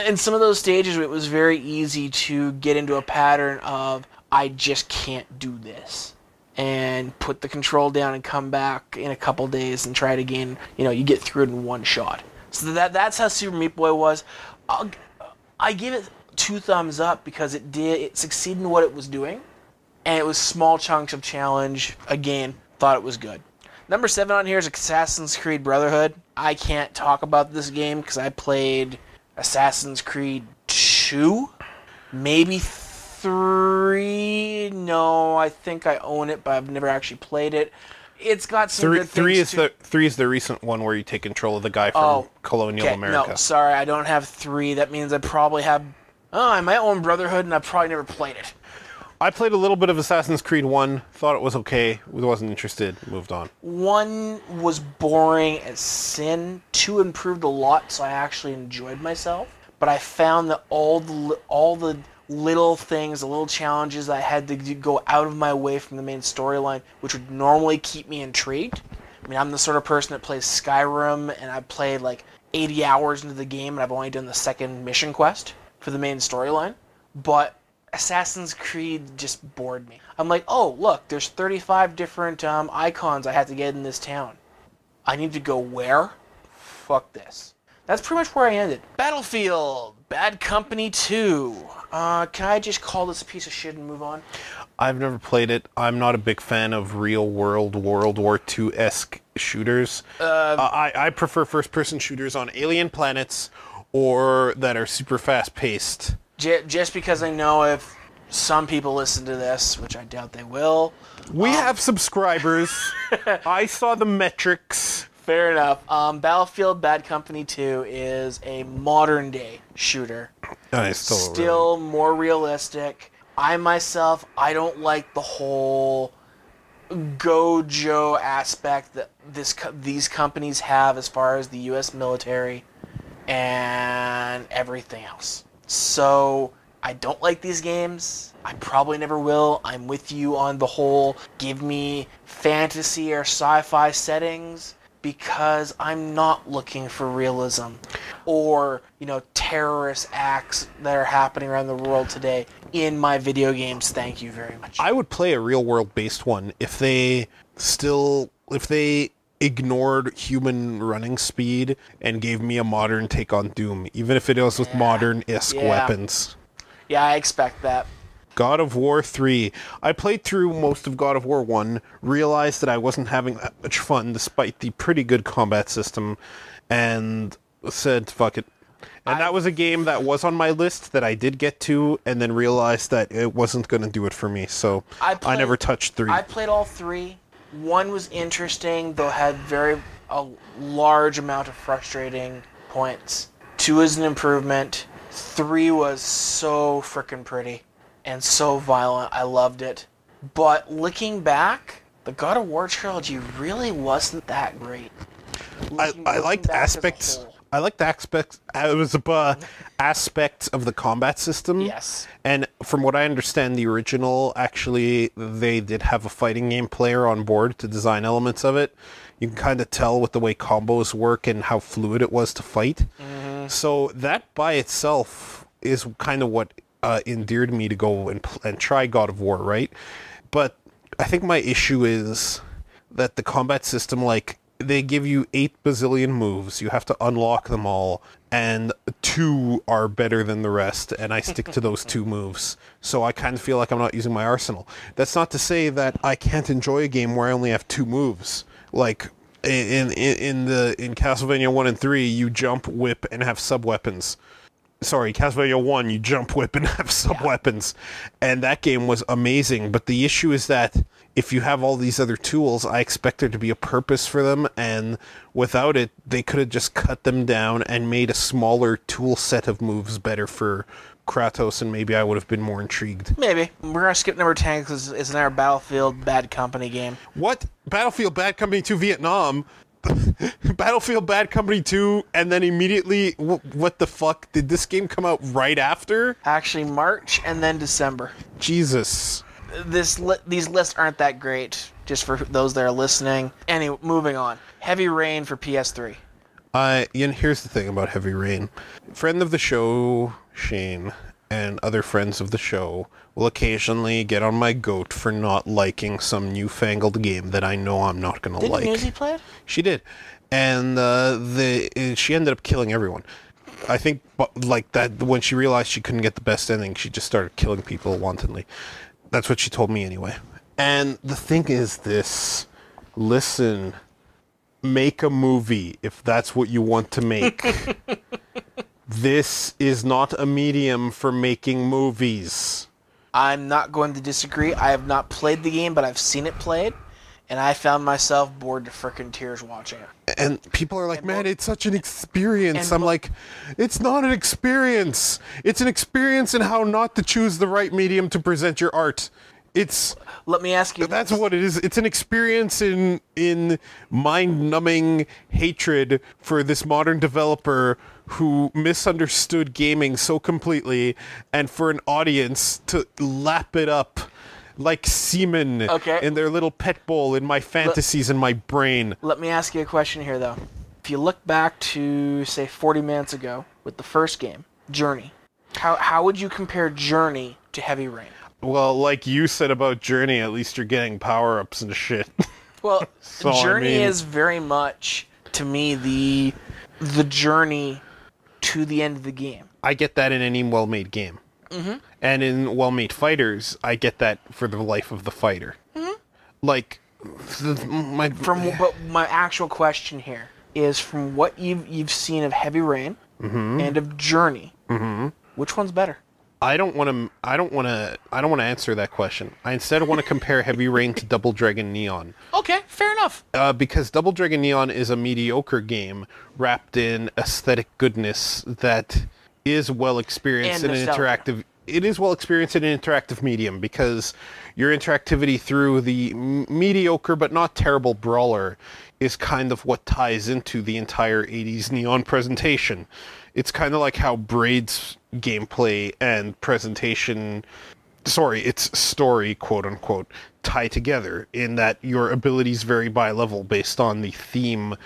In some of those stages, it was very easy to get into a pattern of, I just can't do this. And put the control down and come back in a couple days and try it again. You know, you get through it in 1 shot. So that's how Super Meat Boy was. I give it 2 thumbs up because it succeeded in what it was doing, and it was small chunks of challenge. Again, thought it was good. Number 7 on here is Assassin's Creed Brotherhood. I can't talk about this game because I played Assassin's Creed 2, maybe 3. No, I think I own it, but I've never actually played it. It's got some good things. Three is the recent one where you take control of the guy from colonial America. No, sorry, I don't have 3. That means I probably have... Oh, I might own Brotherhood, and I've probably never played it. I played a little bit of Assassin's Creed 1, thought it was okay, wasn't interested, moved on. 1 was boring as sin. 2 improved a lot, so I actually enjoyed myself. But I found that all the little things, the little challenges I had to go out of my way from the main storyline, which would normally keep me intrigued. I mean, I'm the sort of person that plays Skyrim, and I've played like 80 hours into the game, and I've only done the second mission quest for the main storyline. But Assassin's Creed just bored me. I'm like, oh, look, there's 35 different icons I have to get in this town. I need to go where? Fuck this. That's pretty much where I ended. Battlefield, Bad Company 2. Can I just call this a piece of shit and move on? I've never played it. I'm not a big fan of real-world World War II-esque shooters. I prefer first-person shooters on alien planets or that are super fast-paced. Just because I know if some people listen to this, which I doubt they will. We have subscribers. I saw the metrics. Fair enough. Battlefield Bad Company 2 is a modern-day shooter. Still more realistic. I don't like the whole Gojo aspect that these companies have as far as the U.S. military and everything else. So, I don't like these games. I probably never will. I'm with you on the whole give me fantasy or sci-fi settings because I'm not looking for realism or, terrorist acts that are happening around the world today in my video games. Thank you very much. I would play a real-world based one if they ignored human running speed and gave me a modern take on Doom, even if it was with modern-esque weapons. Yeah, I expect that. God of War 3. I played through most of God of War 1, realized that I wasn't having that much fun despite the pretty good combat system, and said, fuck it. And that was a game that was on my list that I did get to, and then realized that it wasn't going to do it for me, so I never touched 3. I played all 3. 1 was interesting, though had a large amount of frustrating points. 2 is an improvement. 3 was so frickin' pretty and so violent. I loved it. But looking back, the God of War trilogy really wasn't that great. I liked aspects. I liked aspects. It was aspects of the combat system. Yes. And from what I understand, the original, actually, they did have a fighting game player on board to design elements of it. You can kind of tell with the way combos work and how fluid it was to fight. Mm-hmm. So that by itself is kind of what endeared me to go and try God of War, right? But I think my issue is that the combat system, they give you 8 bazillion moves. You have to unlock them all, and 2 are better than the rest, and I stick to those 2 moves. So I kind of feel like I'm not using my arsenal. That's not to say that I can't enjoy a game where I only have 2 moves. Like in Castlevania 1 and 3, you jump, whip, and have sub-weapons. Sorry, Castlevania 1, you jump, whip, and have sub-weapons. And that game was amazing, but the issue is that if you have all these other tools, I expect there to be a purpose for them, and without it, they could have just cut them down and made a smaller tool set of moves better for Kratos, and maybe I would have been more intrigued. Maybe. We're going to skip number 10 because it's another Battlefield Bad Company game. What? Battlefield Bad Company 2 Vietnam? Battlefield Bad Company 2, and then immediately, what the fuck? Did this game come out right after? Actually, March and then December. Jesus. These lists aren't that great, just for those that are listening. Anyway, moving on. Heavy Rain for PS3. Here's the thing about Heavy Rain. Friend of the show, Shane, and other friends of the show will occasionally get on my goat for not liking some newfangled game that I know I'm not going to like. Didn't Newsy play it? She did. And she ended up killing everyone. I think that when she realized she couldn't get the best ending, she just started killing people wantonly. That's what she told me anyway. And the thing is this. listen, make a movie if that's what you want to make. This is not a medium for making movies. I'm not going to disagree. I have not played the game, but I've seen it played, and I found myself bored to frickin' tears watching it. And people are like, man, it's such an experience. I'm like, it's not an experience. It's an experience in how not to choose the right medium to present your art. Let me ask you. That's what it is. It's an experience in mind-numbing hatred for this modern developer who misunderstood gaming so completely, and for an audience to lap it up like semen in their little pet bowl in my fantasies in my brain. Let me ask you a question here, though. If you look back to, say, 40 minutes ago with the first game, Journey, how would you compare Journey to Heavy Rain? Well, like you said about Journey, at least you're getting power-ups and shit. Well, So, Journey is very much, to me, the journey to the end of the game. I get that in any well-made game. Mm-hmm. And in well-made fighters, I get that for the life of the fighter. Mm-hmm. Like, But my actual question here is, from what you've seen of Heavy Rain and of Journey, which one's better? I don't want to answer that question. I instead want to compare Heavy Rain to Double Dragon Neon. Okay, fair enough. Because Double Dragon Neon is a mediocre game wrapped in aesthetic goodness that is well experienced in an interactive. It is well experienced in an interactive medium because your interactivity through the mediocre but not terrible brawler is kind of what ties into the entire 80s Neon presentation. It's kind of like how Braid's gameplay and presentation, its story, quote-unquote, tie together in that your abilities vary by level based on the theme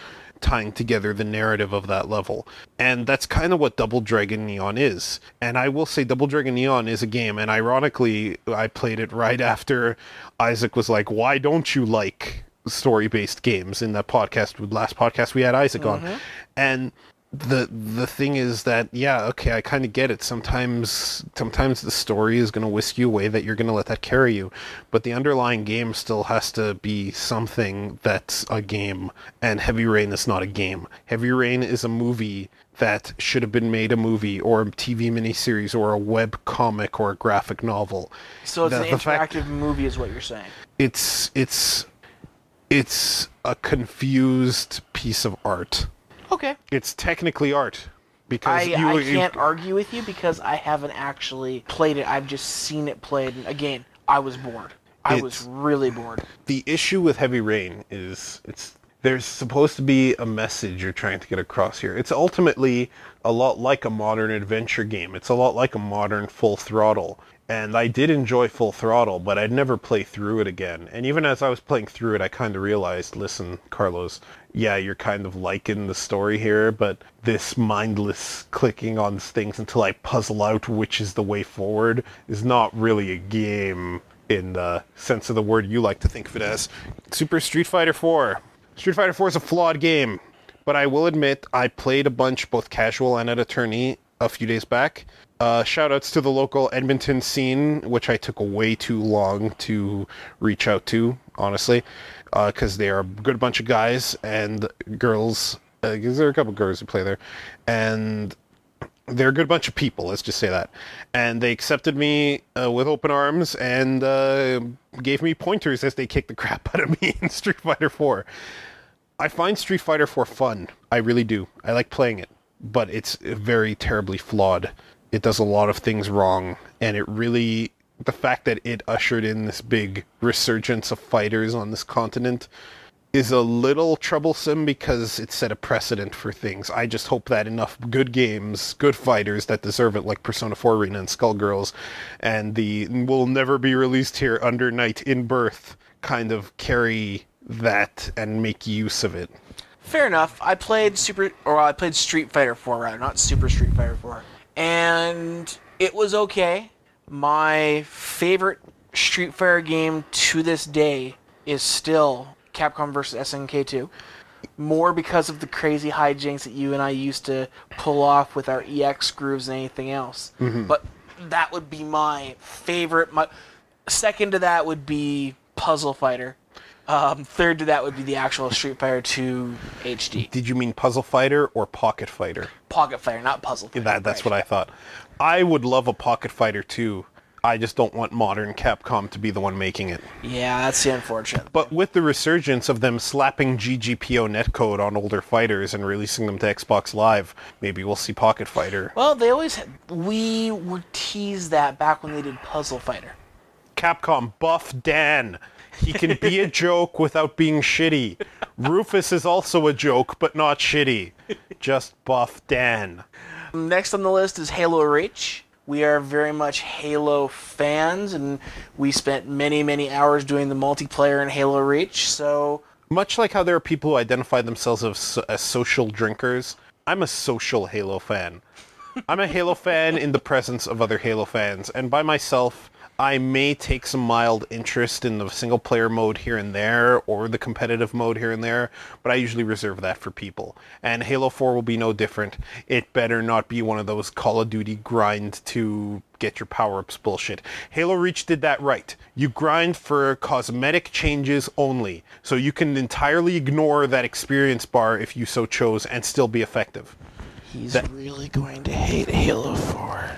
tying together the narrative of that level. And that's kind of what Double Dragon Neon is. And I will say Double Dragon Neon is a game, and ironically, I played it right after Isaac was like, why don't you like story-based games in that last podcast we had Isaac on. And the thing is that, I kind of get it. Sometimes the story is going to whisk you away that you're going to let that carry you. But the underlying game still has to be something that's a game. And Heavy Rain is not a game. Heavy Rain is a movie that should have been made a movie or a TV miniseries or a web comic or a graphic novel. So it's an interactive movie is what you're saying. It's a confused piece of art. Okay. It's technically art. Because I can't argue with you because I haven't actually played it. I've just seen it played. And again, I was bored. I was really bored. The issue with Heavy Rain is there's supposed to be a message you're trying to get across here. It's ultimately a lot like a modern adventure game. It's a lot like a modern Full Throttle. And I did enjoy Full Throttle, but I'd never play through it again. And even as I was playing through it, I kind of realized, listen, Carlos, you're kind of liking the story here, but this mindless clicking on things until I puzzle out which is the way forward is not really a game in the sense of the word you like to think of it as. Super Street Fighter 4. Street Fighter 4 is a flawed game, but I will admit I played a bunch, both casual and at a tourney, a few days back. Shoutouts to the local Edmonton scene, which I took way too long to reach out to, honestly, because they are a good bunch of guys and girls. There are a couple girls who play there, and they're a good bunch of people, let's just say that. And they accepted me with open arms and gave me pointers as they kicked the crap out of me in Street Fighter 4. I find Street Fighter 4 fun. I really do. I like playing it, but it's very terribly flawed. It does a lot of things wrong, and the fact that it ushered in this big resurgence of fighters on this continent is a little troublesome because it set a precedent for things. I just hope that enough good games, good fighters that deserve it, like Persona 4 Arena and Skullgirls, and the will never be released here under Night in Birth, kind of carry that and make use of it. Fair enough. I played Street Fighter 4, rather, not Super Street Fighter 4. And it was okay. My favorite Street Fighter game to this day is still Capcom vs. SNK 2. More because of the crazy hijinks that you and I used to pull off with our EX grooves than anything else. Mm-hmm. But that would be my favorite. My second to that would be Puzzle Fighter. Third to that would be the actual Street Fighter 2 HD. Did you mean Puzzle Fighter or Pocket Fighter? Pocket Fighter, not Puzzle Fighter. That's what I thought. I would love a Pocket Fighter 2. I just don't want modern Capcom to be the one making it. Yeah, that's the unfortunate. But with the resurgence of them slapping GGPO netcode on older fighters and releasing them to Xbox Live, maybe we'll see Pocket Fighter. Well, we were teased that back when they did Puzzle Fighter. Capcom, buff Dan. He can be a joke without being shitty. Rufus is also a joke, but not shitty. Just buff Dan. Next on the list is Halo Reach. We are very much Halo fans, and we spent many, many hours doing the multiplayer in Halo Reach, so... Much like how there are people who identify themselves as social drinkers, I'm a social Halo fan. I'm a Halo fan in the presence of other Halo fans, and by myself, I may take some mild interest in the single-player mode here and there, or the competitive mode here and there, but I usually reserve that for people. And Halo 4 will be no different. It better not be one of those Call of Duty grind to get your power-ups bullshit. Halo Reach did that right. You grind for cosmetic changes only, so you can entirely ignore that experience bar if you so chose and still be effective. He's really going to hate Halo 4.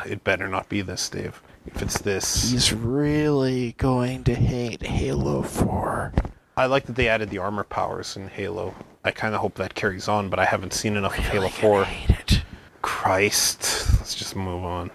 It better not be this, Dave. If it's this... He's really going to hate Halo 4. I like that they added the armor powers in Halo. I kind of hope that carries on, but I haven't seen enough of Halo 4. Hate it. Christ. Let's just move on.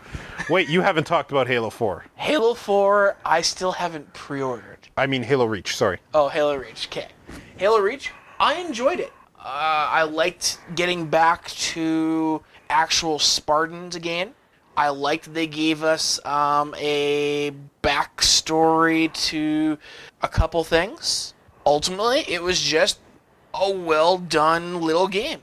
Wait, you haven't talked about Halo 4. Halo 4, I still haven't pre-ordered. I mean Halo Reach, sorry. Oh, Halo Reach, okay. Halo Reach, I enjoyed it. I liked getting back to actual Spartans again. I liked they gave us a backstory to a couple things. Ultimately, it was just a well-done little game.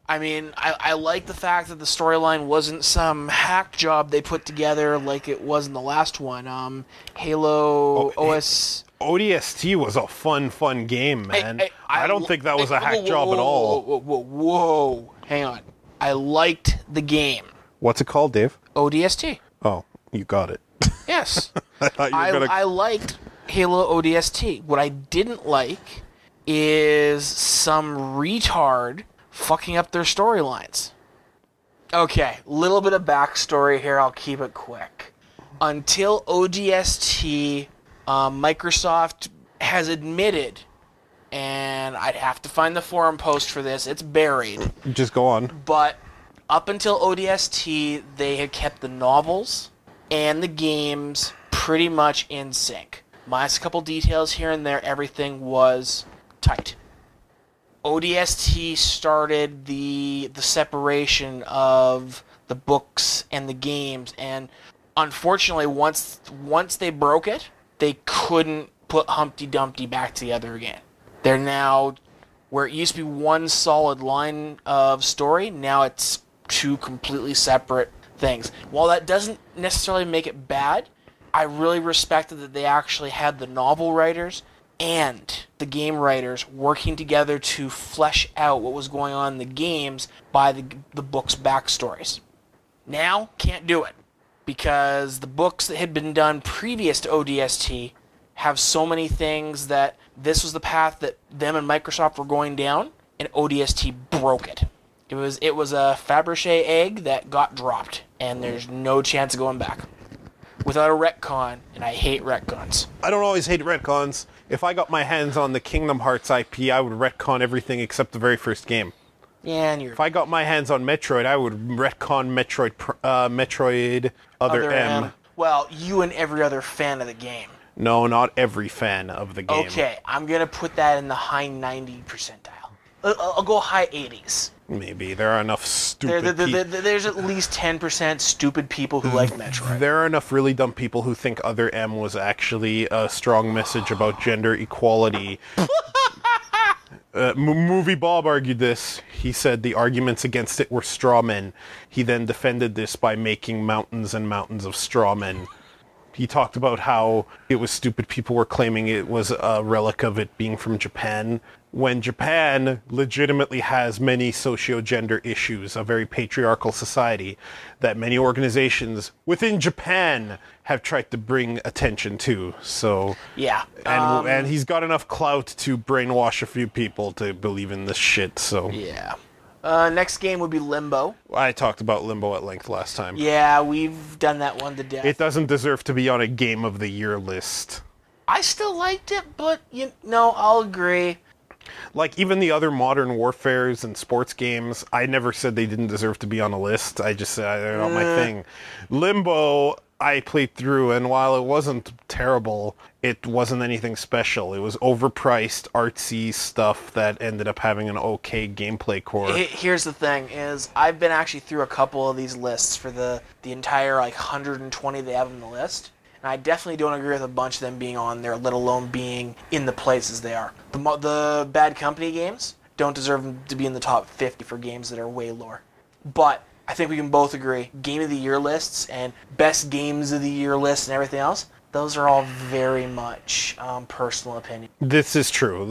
I mean, I like the fact that the storyline wasn't some hack job they put together like it was in the last one. Halo OS... ODST was a fun game, man. I don't think that was a hack job at all. Whoa. Hang on. I liked the game. What's it called, Dave? ODST. Oh, you got it. Yes. I thought you were gonna... I liked Halo ODST. What I didn't like is some retard fucking up their storylines. Okay, little bit of backstory here. I'll keep it quick. Until ODST... Microsoft has admitted, and I'd have to find the forum post for this, it's buried. Just go on. But up until ODST, they had kept the novels and the games pretty much in sync. Minus a couple details here and there, everything was tight. ODST started the separation of the books and the games, and unfortunately, once they broke it, they couldn't put Humpty Dumpty back together again. They're now, where it used to be one solid line of story, now it's two completely separate things. While that doesn't necessarily make it bad, I really respected that they actually had the novel writers and the game writers working together to flesh out what was going on in the games by the book's backstories. Now, can't do it. Because the books that had been done previous to ODST have so many things that this was the path that them and Microsoft were going down, and ODST broke it. It was a Fabergé egg that got dropped, and there's no chance of going back. Without a retcon, and I hate retcons. I don't always hate retcons. If I got my hands on the Kingdom Hearts IP, I would retcon everything except the very first game. Yeah, and if I got my hands on Metroid, I would retcon Metroid Other M. Well, you and every other fan of the game. No, not every fan of the game. Okay, I'm going to put that in the high 90 percentile. I'll go high 80s. Maybe. There are enough stupid people. There's at least 10% stupid people who like Metroid. There are enough really dumb people who think Other M was actually a strong message about gender equality. Movie Bob argued this. He said the arguments against it were straw men. He then defended this by making mountains and mountains of straw men. He talked about how it was stupid. People were claiming it was a relic of it being from Japan, when Japan legitimately has many socio-gender issues, a very patriarchal society that many organizations within Japan have tried to bring attention to. So Yeah. and he's got enough clout to brainwash a few people to believe in this shit. So Yeah. Next game would be Limbo. I talked about Limbo at length last time. Yeah, we've done that one to death. It doesn't deserve to be on a Game of the Year list. I still liked it, but I'll agree. Like, even the other Modern Warfares and sports games, I never said they didn't deserve to be on a list. I just said they're not my thing. Limbo, I played through, and while it wasn't terrible, it wasn't anything special. It was overpriced, artsy stuff that ended up having an okay gameplay core. Here's the thing, is I've been actually through a couple of these lists for the entire, 120 they have on the list. And I definitely don't agree with a bunch of them being on there, let alone being in the places they are. The Bad Company games don't deserve to be in the top 50 for games that are way lower. But I think we can both agree, Game of the Year lists and Best Games of the Year lists and everything else, those are all very much personal opinion. This is true.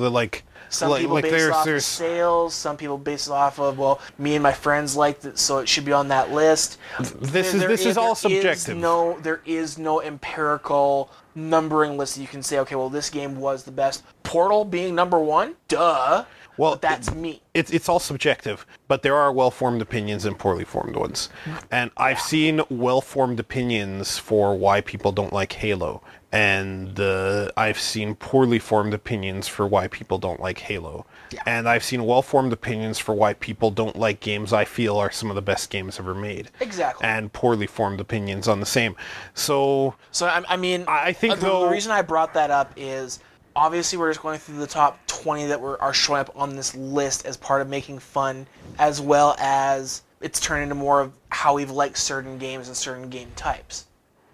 Some people base it off of sales, some people base it off of, well, me and my friends liked it, so it should be on that list. This is all subjective. There is no empirical numbering list that you can say, okay, well, this game was the best. Portal being number one? Duh. Well, but that's me. It's all subjective, but there are well-formed opinions and poorly formed ones. And I've seen well-formed opinions for why people don't like Halo. And I've seen poorly formed opinions for why people don't like Halo. Yeah. And I've seen well-formed opinions for why people don't like games I feel are some of the best games ever made. Exactly. And poorly formed opinions on the same. So I think the reason I brought that up is, obviously we're just going through the top 20 that are showing up on this list as part of making fun, as well as it's turned into more of how we've liked certain games and certain game types.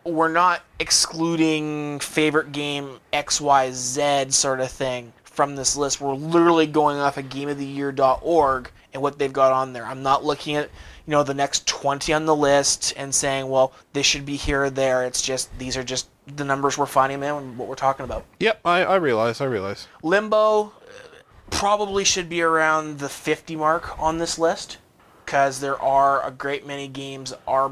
We're not excluding favorite game XYZ sort of thing from this list. We're literally going off of gameoftheyear.org and what they've got on there. I'm not looking at, the next 20 on the list and saying, well, they should be here or there. It's just, these are just the numbers we're finding them and what we're talking about. Yep, I realize. Limbo probably should be around the 50 mark on this list, because there are a great many games that are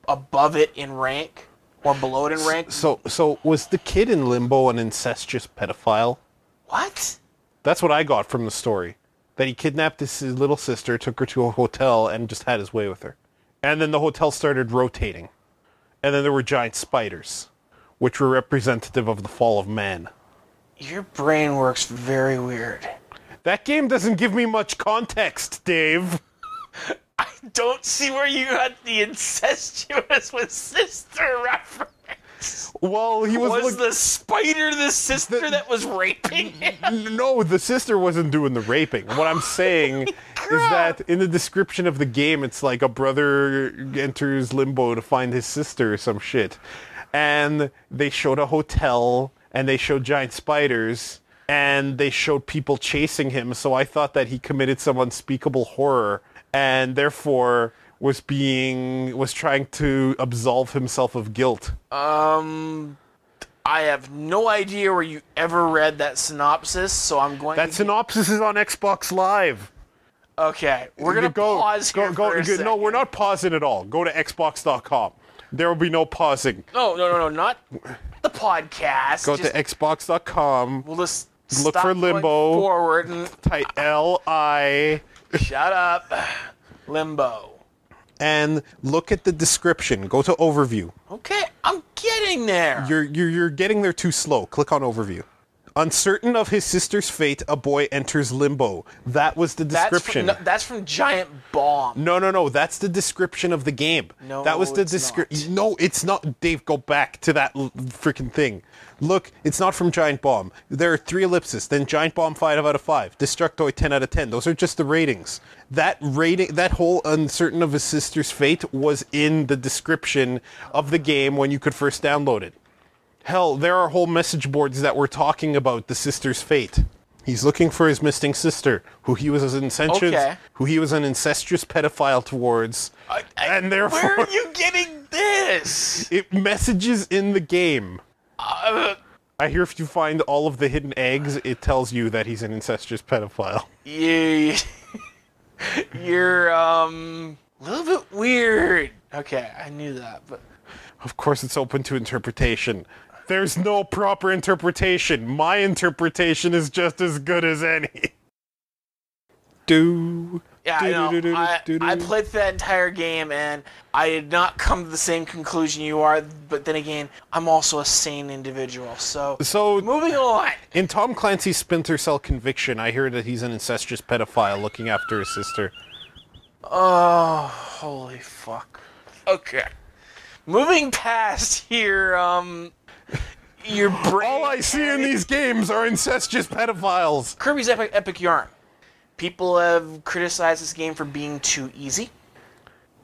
above it in rank or below it in rank. So was the kid in Limbo an incestuous pedophile? What? That's what I got from the story. That he kidnapped his little sister, took her to a hotel, and just had his way with her. And then the hotel started rotating. And then there were giant spiders, which were representative of the fall of man. Your brain works very weird. That game doesn't give me much context, Dave. I don't see where you got the incestuous with sister reference. Well, was the spider the sister that was raping him? No, the sister wasn't doing the raping. What I'm saying is that in the description of the game, it's like a brother enters Limbo to find his sister or some shit. And they showed a hotel, and they showed giant spiders, and they showed people chasing him, so I thought that he committed some unspeakable horror, and therefore was trying to absolve himself of guilt. I have no idea where you ever read that synopsis, so I'm going That synopsis is on Xbox Live. Okay, we're going to pause here for a second. No, we're not pausing at all. Go to xbox.com. There will be no pausing. No, not the podcast. Go to xbox.com. We'll just look for Limbo. Forward and type L-I. Shut up. Limbo. And look at the description. Go to overview. Okay, I'm getting there. You're getting there too slow. Click on overview. Uncertain of his sister's fate, a boy enters Limbo. That was the description. That's from Giant Bomb. No. That's the description of the game. No, that was the description. No, it's not. Dave, go back to that freaking thing. Look, it's not from Giant Bomb. There are 3 ellipses. Then Giant Bomb 5 out of 5. Destructoid 10 out of 10. Those are just the ratings. That whole uncertain of his sister's fate was in the description of the game when you could first download it. Hell, there are whole message boards that were talking about the sister's fate. He's looking for his missing sister, who he was an incestuous pedophile towards, and therefore. Where are you getting this? It messages in the game. Uh, I hear if you find all of the hidden eggs, it tells you that he's an incestuous pedophile. You're a little bit weird. Okay, I knew that, but Of course it's open to interpretation. There's no proper interpretation. My interpretation is just as good as any. yeah, I know. I played through that entire game, and I did not come to the same conclusion you are. But then again, I'm also a sane individual. So moving on. In Tom Clancy's Splinter Cell Conviction, I hear that he's an incestuous pedophile looking after his sister. Oh, holy fuck. Okay. Moving past here, your brain. All I see in these games are incestuous pedophiles. Kirby's Epic Yarn. People have criticized this game for being too easy.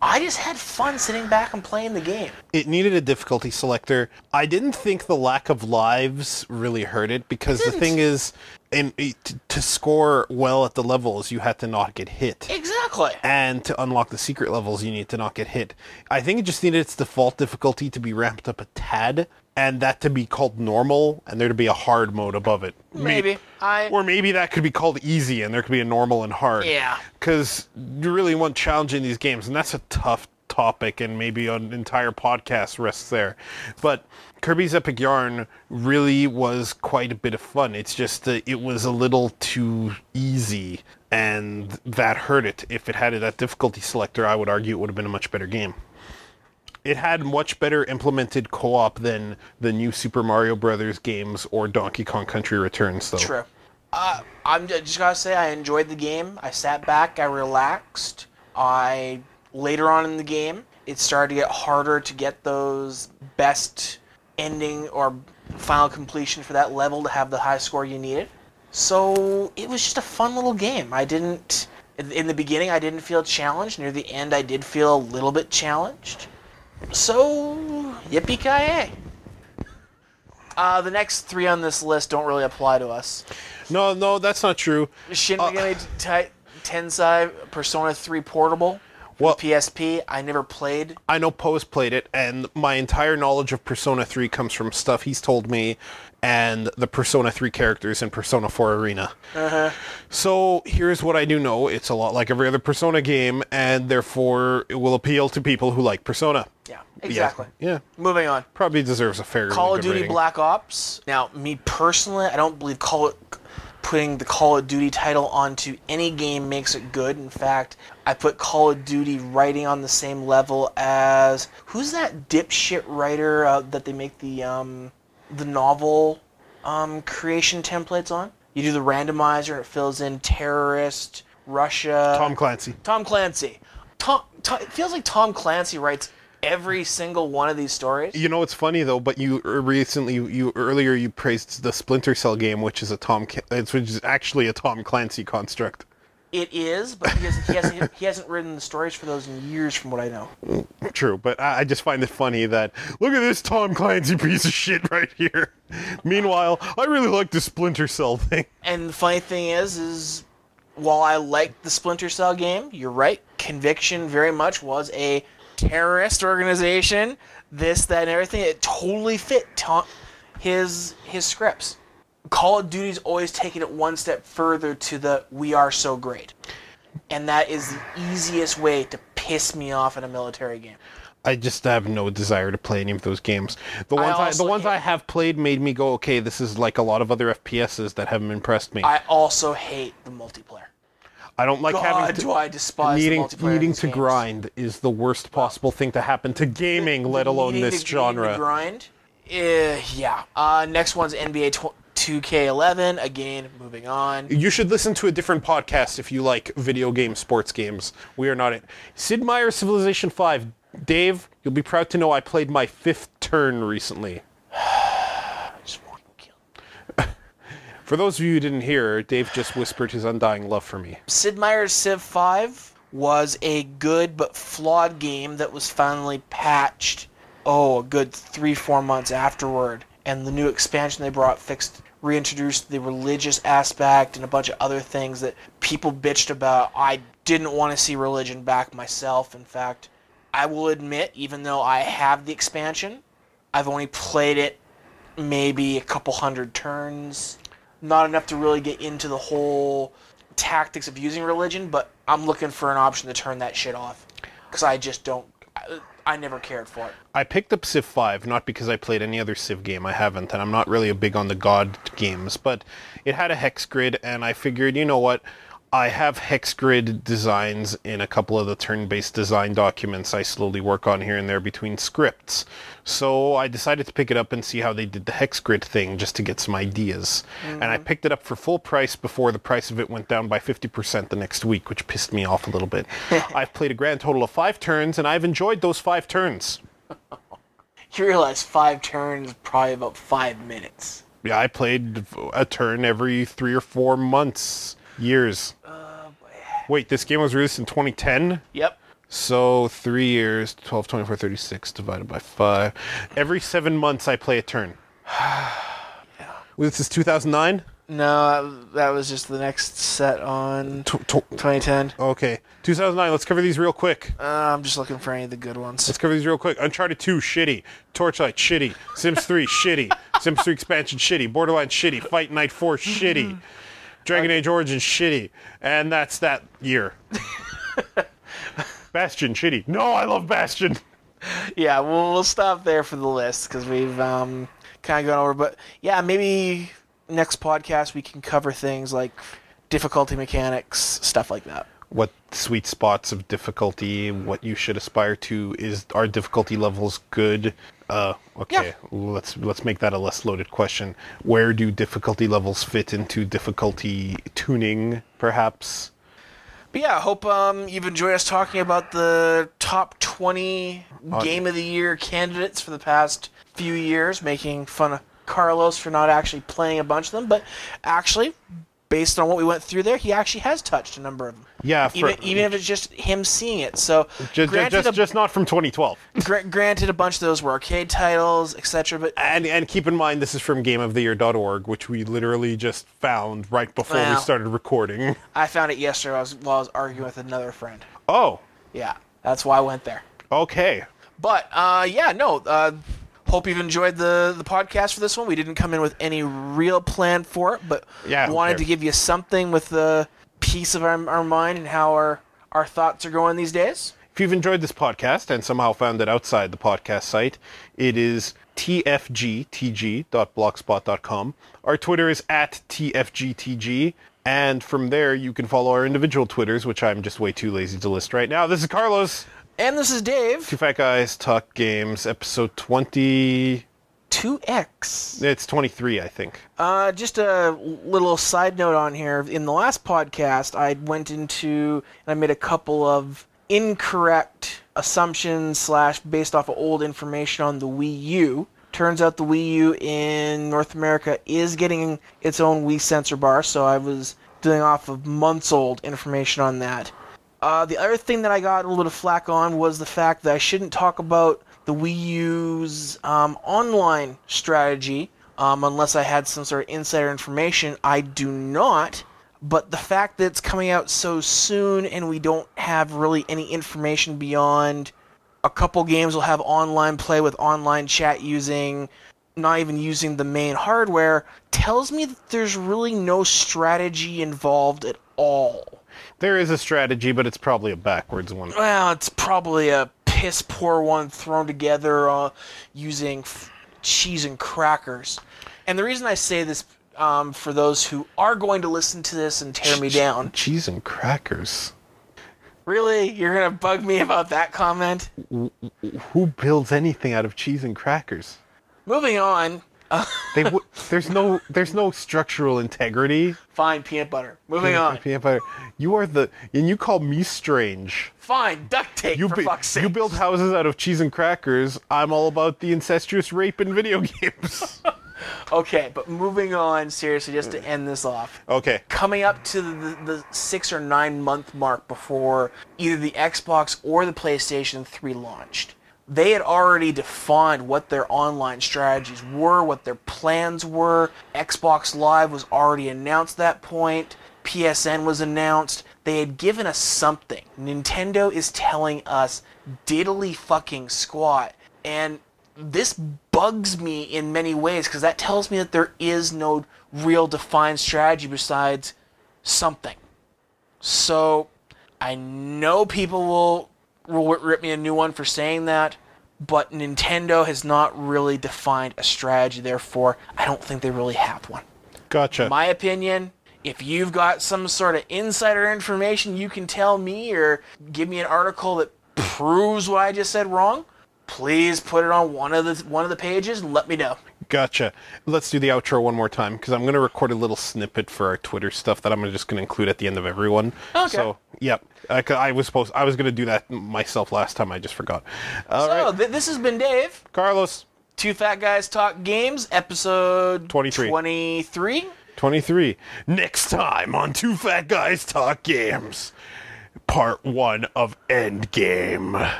I just had fun sitting back and playing the game. It needed a difficulty selector. I didn't think the lack of lives really hurt it, because the thing is, to score well at the levels, you had to not get hit. Exactly. And to unlock the secret levels, you need to not get hit. I think it just needed its default difficulty to be ramped up a tad, and that to be called normal, and there to be a hard mode above it. Maybe. Or maybe that could be called easy, and there could be a normal and hard. Yeah. Because you really want challenge in these games, and that's a tough topic, and maybe an entire podcast rests there. But Kirby's Epic Yarn really was quite a bit of fun. It's just that it was a little too easy, and that hurt it. If it had that difficulty selector, I would argue it would have been a much better game. It had much better implemented co-op than the new Super Mario Brothers games or Donkey Kong Country Returns, though. True. I'm just gotta say I enjoyed the game. I sat back, I relaxed. Later on in the game, it started to get harder to get those best ending or final completion for that level to have the high score you needed. So it was just a fun little game. In the beginning, I didn't feel challenged. Near the end, I did feel a little bit challenged. So, yippee-ki-yay. The next three on this list don't really apply to us. No, that's not true. Shin Megami Tensei Persona 3 Portable for the PSP, I never played. I know Poe's played it, and my entire knowledge of Persona 3 comes from stuff he's told me and the Persona 3 characters in Persona 4 Arena. Uh-huh. So here's what I do know. It's a lot like every other Persona game, and therefore it will appeal to people who like Persona. Yeah, exactly. Yeah. Moving on. Probably deserves a fair Call of Duty rating. Black Ops. Now, me personally, I don't believe putting the Call of Duty title onto any game makes it good. In fact, I put Call of Duty writing on the same level as... Who's that dipshit writer that they make the novel creation templates on? You do the randomizer and it fills in terrorist, Russia... Tom Clancy. Tom Clancy. It feels like Tom Clancy writes every single one of these stories. You know, it's funny though, but you earlier praised the Splinter Cell game, which is which is actually a Tom Clancy construct. It is, but he hasn't written the stories for those in years, from what I know. True, but I just find it funny that look at this Tom Clancy piece of shit right here. Meanwhile, I really like the Splinter Cell thing. And the funny thing is while I liked the Splinter Cell game, you're right. Conviction very much was a terrorist organization, this, that, and everything. It totally fit his scripts. Call of Duty's always taken it one step further to the we are so great. And that is the easiest way to piss me off in a military game. I just have no desire to play any of those games. The ones I have played made me go, okay, this is like a lot of other FPSs that haven't impressed me. I also hate the multiplayer. I don't like having to... do I despise the multiplayer needing in to games. grind is the worst possible thing to happen to gaming, let alone this genre. Needing to grind? Yeah. Next one's NBA 2K11. Again, moving on. You should listen to a different podcast if you like video game sports games. We are not it. Sid Meier's Civilization 5. Dave, you'll be proud to know I played my 5th turn recently. I just want to kill him. For those of you who didn't hear, Dave just whispered his undying love for me. Sid Meier's Civ 5 was a good but flawed game that was finally patched, a good 3-4 months afterward. And the new expansion they brought reintroduced the religious aspect and a bunch of other things that people bitched about. I didn't want to see religion back myself. In fact, I will admit, even though I have the expansion, I've only played it maybe a couple hundred turns. Not enough to really get into the whole tactics of using religion, but I'm looking for an option to turn that shit off. Because I just don't... I never cared for it. I picked up Civ 5, not because I played any other Civ game, I haven't, and I'm not really a big on the God games, but it had a hex grid, and I figured, you know what, I have hex grid designs in a couple of the turn-based design documents I slowly work on here and there between scripts. So I decided to pick it up and see how they did the hex grid thing just to get some ideas. And I picked it up for full price before the price of it went down by 50% the next week, which pissed me off a little bit. I've played a grand total of 5 turns, and I've enjoyed those 5 turns. You realize 5 turns, probably about 5 minutes. Yeah, I played a turn every 3 or 4 months. Years. Wait, this game was released in 2010? Yep. So 3 years, 12, 24, 36 divided by 5. Every 7 months I play a turn. Yeah. This is 2009? No, that was just the next set on 2010. Okay. 2009, let's cover these real quick. I'm just looking for any of the good ones. Let's cover these real quick. Uncharted 2, shitty. Torchlight, shitty. Sims 3, shitty. Sims 3 expansion, shitty. Borderlands, shitty. Fight Night 4, shitty. Dragon Age Origins, shitty. And that's that year. Bastion, shitty. No, I love Bastion. Yeah, we'll stop there for the list because we've kind of gone over. But yeah, maybe next podcast we can cover things like difficulty mechanics, stuff like that. What sweet spots of difficulty, what you should aspire to, are difficulty levels good? Okay, yeah. Let's make that a less loaded question. Where do difficulty levels fit into difficulty tuning, perhaps? But yeah, I hope you've enjoyed us talking about the top 20 Game of the Year candidates for the past few years, making fun of Carlos for not actually playing a bunch of them, but actually, based on what we went through there, he actually has touched a number of them. Yeah, even if it's just him seeing it. So just not from 2012. Granted, a bunch of those were arcade titles, etc. But and keep in mind, this is from GameOfTheYear.org, which we literally just found right before we started recording. I found it yesterday while I was arguing with another friend. Oh, yeah, that's why I went there. Okay, but hope you've enjoyed the podcast for this one. We didn't come in with any real plan for it, but wanted to give you something with the piece of our mind and how our thoughts are going these days. If you've enjoyed this podcast and somehow found it outside the podcast site, it is tfgtg.blogspot.com. Our Twitter is @tfgtg, and from there you can follow our individual Twitters, which I'm just way too lazy to list right now. This is Carlos. And this is Dave. Two Fat Guys Talk Games, episode 20... 2X. It's 23, I think. Just a little side note on here. In the last podcast, I went into and I made a couple of incorrect assumptions / based off of old information on the Wii U. Turns out the Wii U in North America is getting its own Wii sensor bar, so I was doing off of months old information on that. The other thing that I got a little flack on was the fact that I shouldn't talk about the Wii U's online strategy unless I had some sort of insider information. I do not, but the fact that it's coming out so soon and we don't have really any information beyond a couple games will have online play with online chat not even using the main hardware, tells me that there's really no strategy involved at all. There is a strategy, but it's probably a backwards one. Well, it's probably a piss poor one thrown together using cheese and crackers. And the reason I say this for those who are going to listen to this and tear me down. Cheese and crackers? Really? You're going to bug me about that comment? Who builds anything out of cheese and crackers? Moving on. There's no structural integrity. Fine, peanut butter. Moving on. Peanut butter. And you call me strange. Fine, duct tape, for fuck's sake. You build houses out of cheese and crackers. I'm all about the incestuous rape in video games. Okay, but moving on, seriously, just to end this off. Okay. Coming up to the 6 or 9 month mark before either the Xbox or the PlayStation 3 launched, they had already defined what their online strategies were, what their plans were. Xbox Live was already announced at that point. PSN was announced. they had given us something. Nintendo is telling us diddly fucking squat. And this bugs me in many ways because that tells me that there is no real defined strategy besides something. So I know people will rip me a new one for saying that, but Nintendo has not really defined a strategy. Therefore, I don't think they really have one. Gotcha. In my opinion, if you've got some sort of insider information you can tell me or give me an article that proves what I just said wrong, please put it on one of the pages and let me know. Gotcha. Let's do the outro one more time because I'm going to record a little snippet for our Twitter stuff that I'm just going to include at the end of every one. Okay. So, yep. I was going to do that myself last time. I just forgot. This has been Dave. Carlos. Two Fat Guys Talk Games, episode 23. 23. Next time on Two Fat Guys Talk Games, part 1 of Endgame.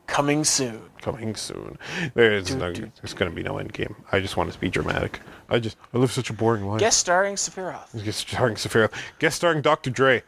Coming soon. There's going to be no Endgame. I just want it to be dramatic. I live such a boring life. Guest starring Sephiroth. Guest starring Dr. Dre.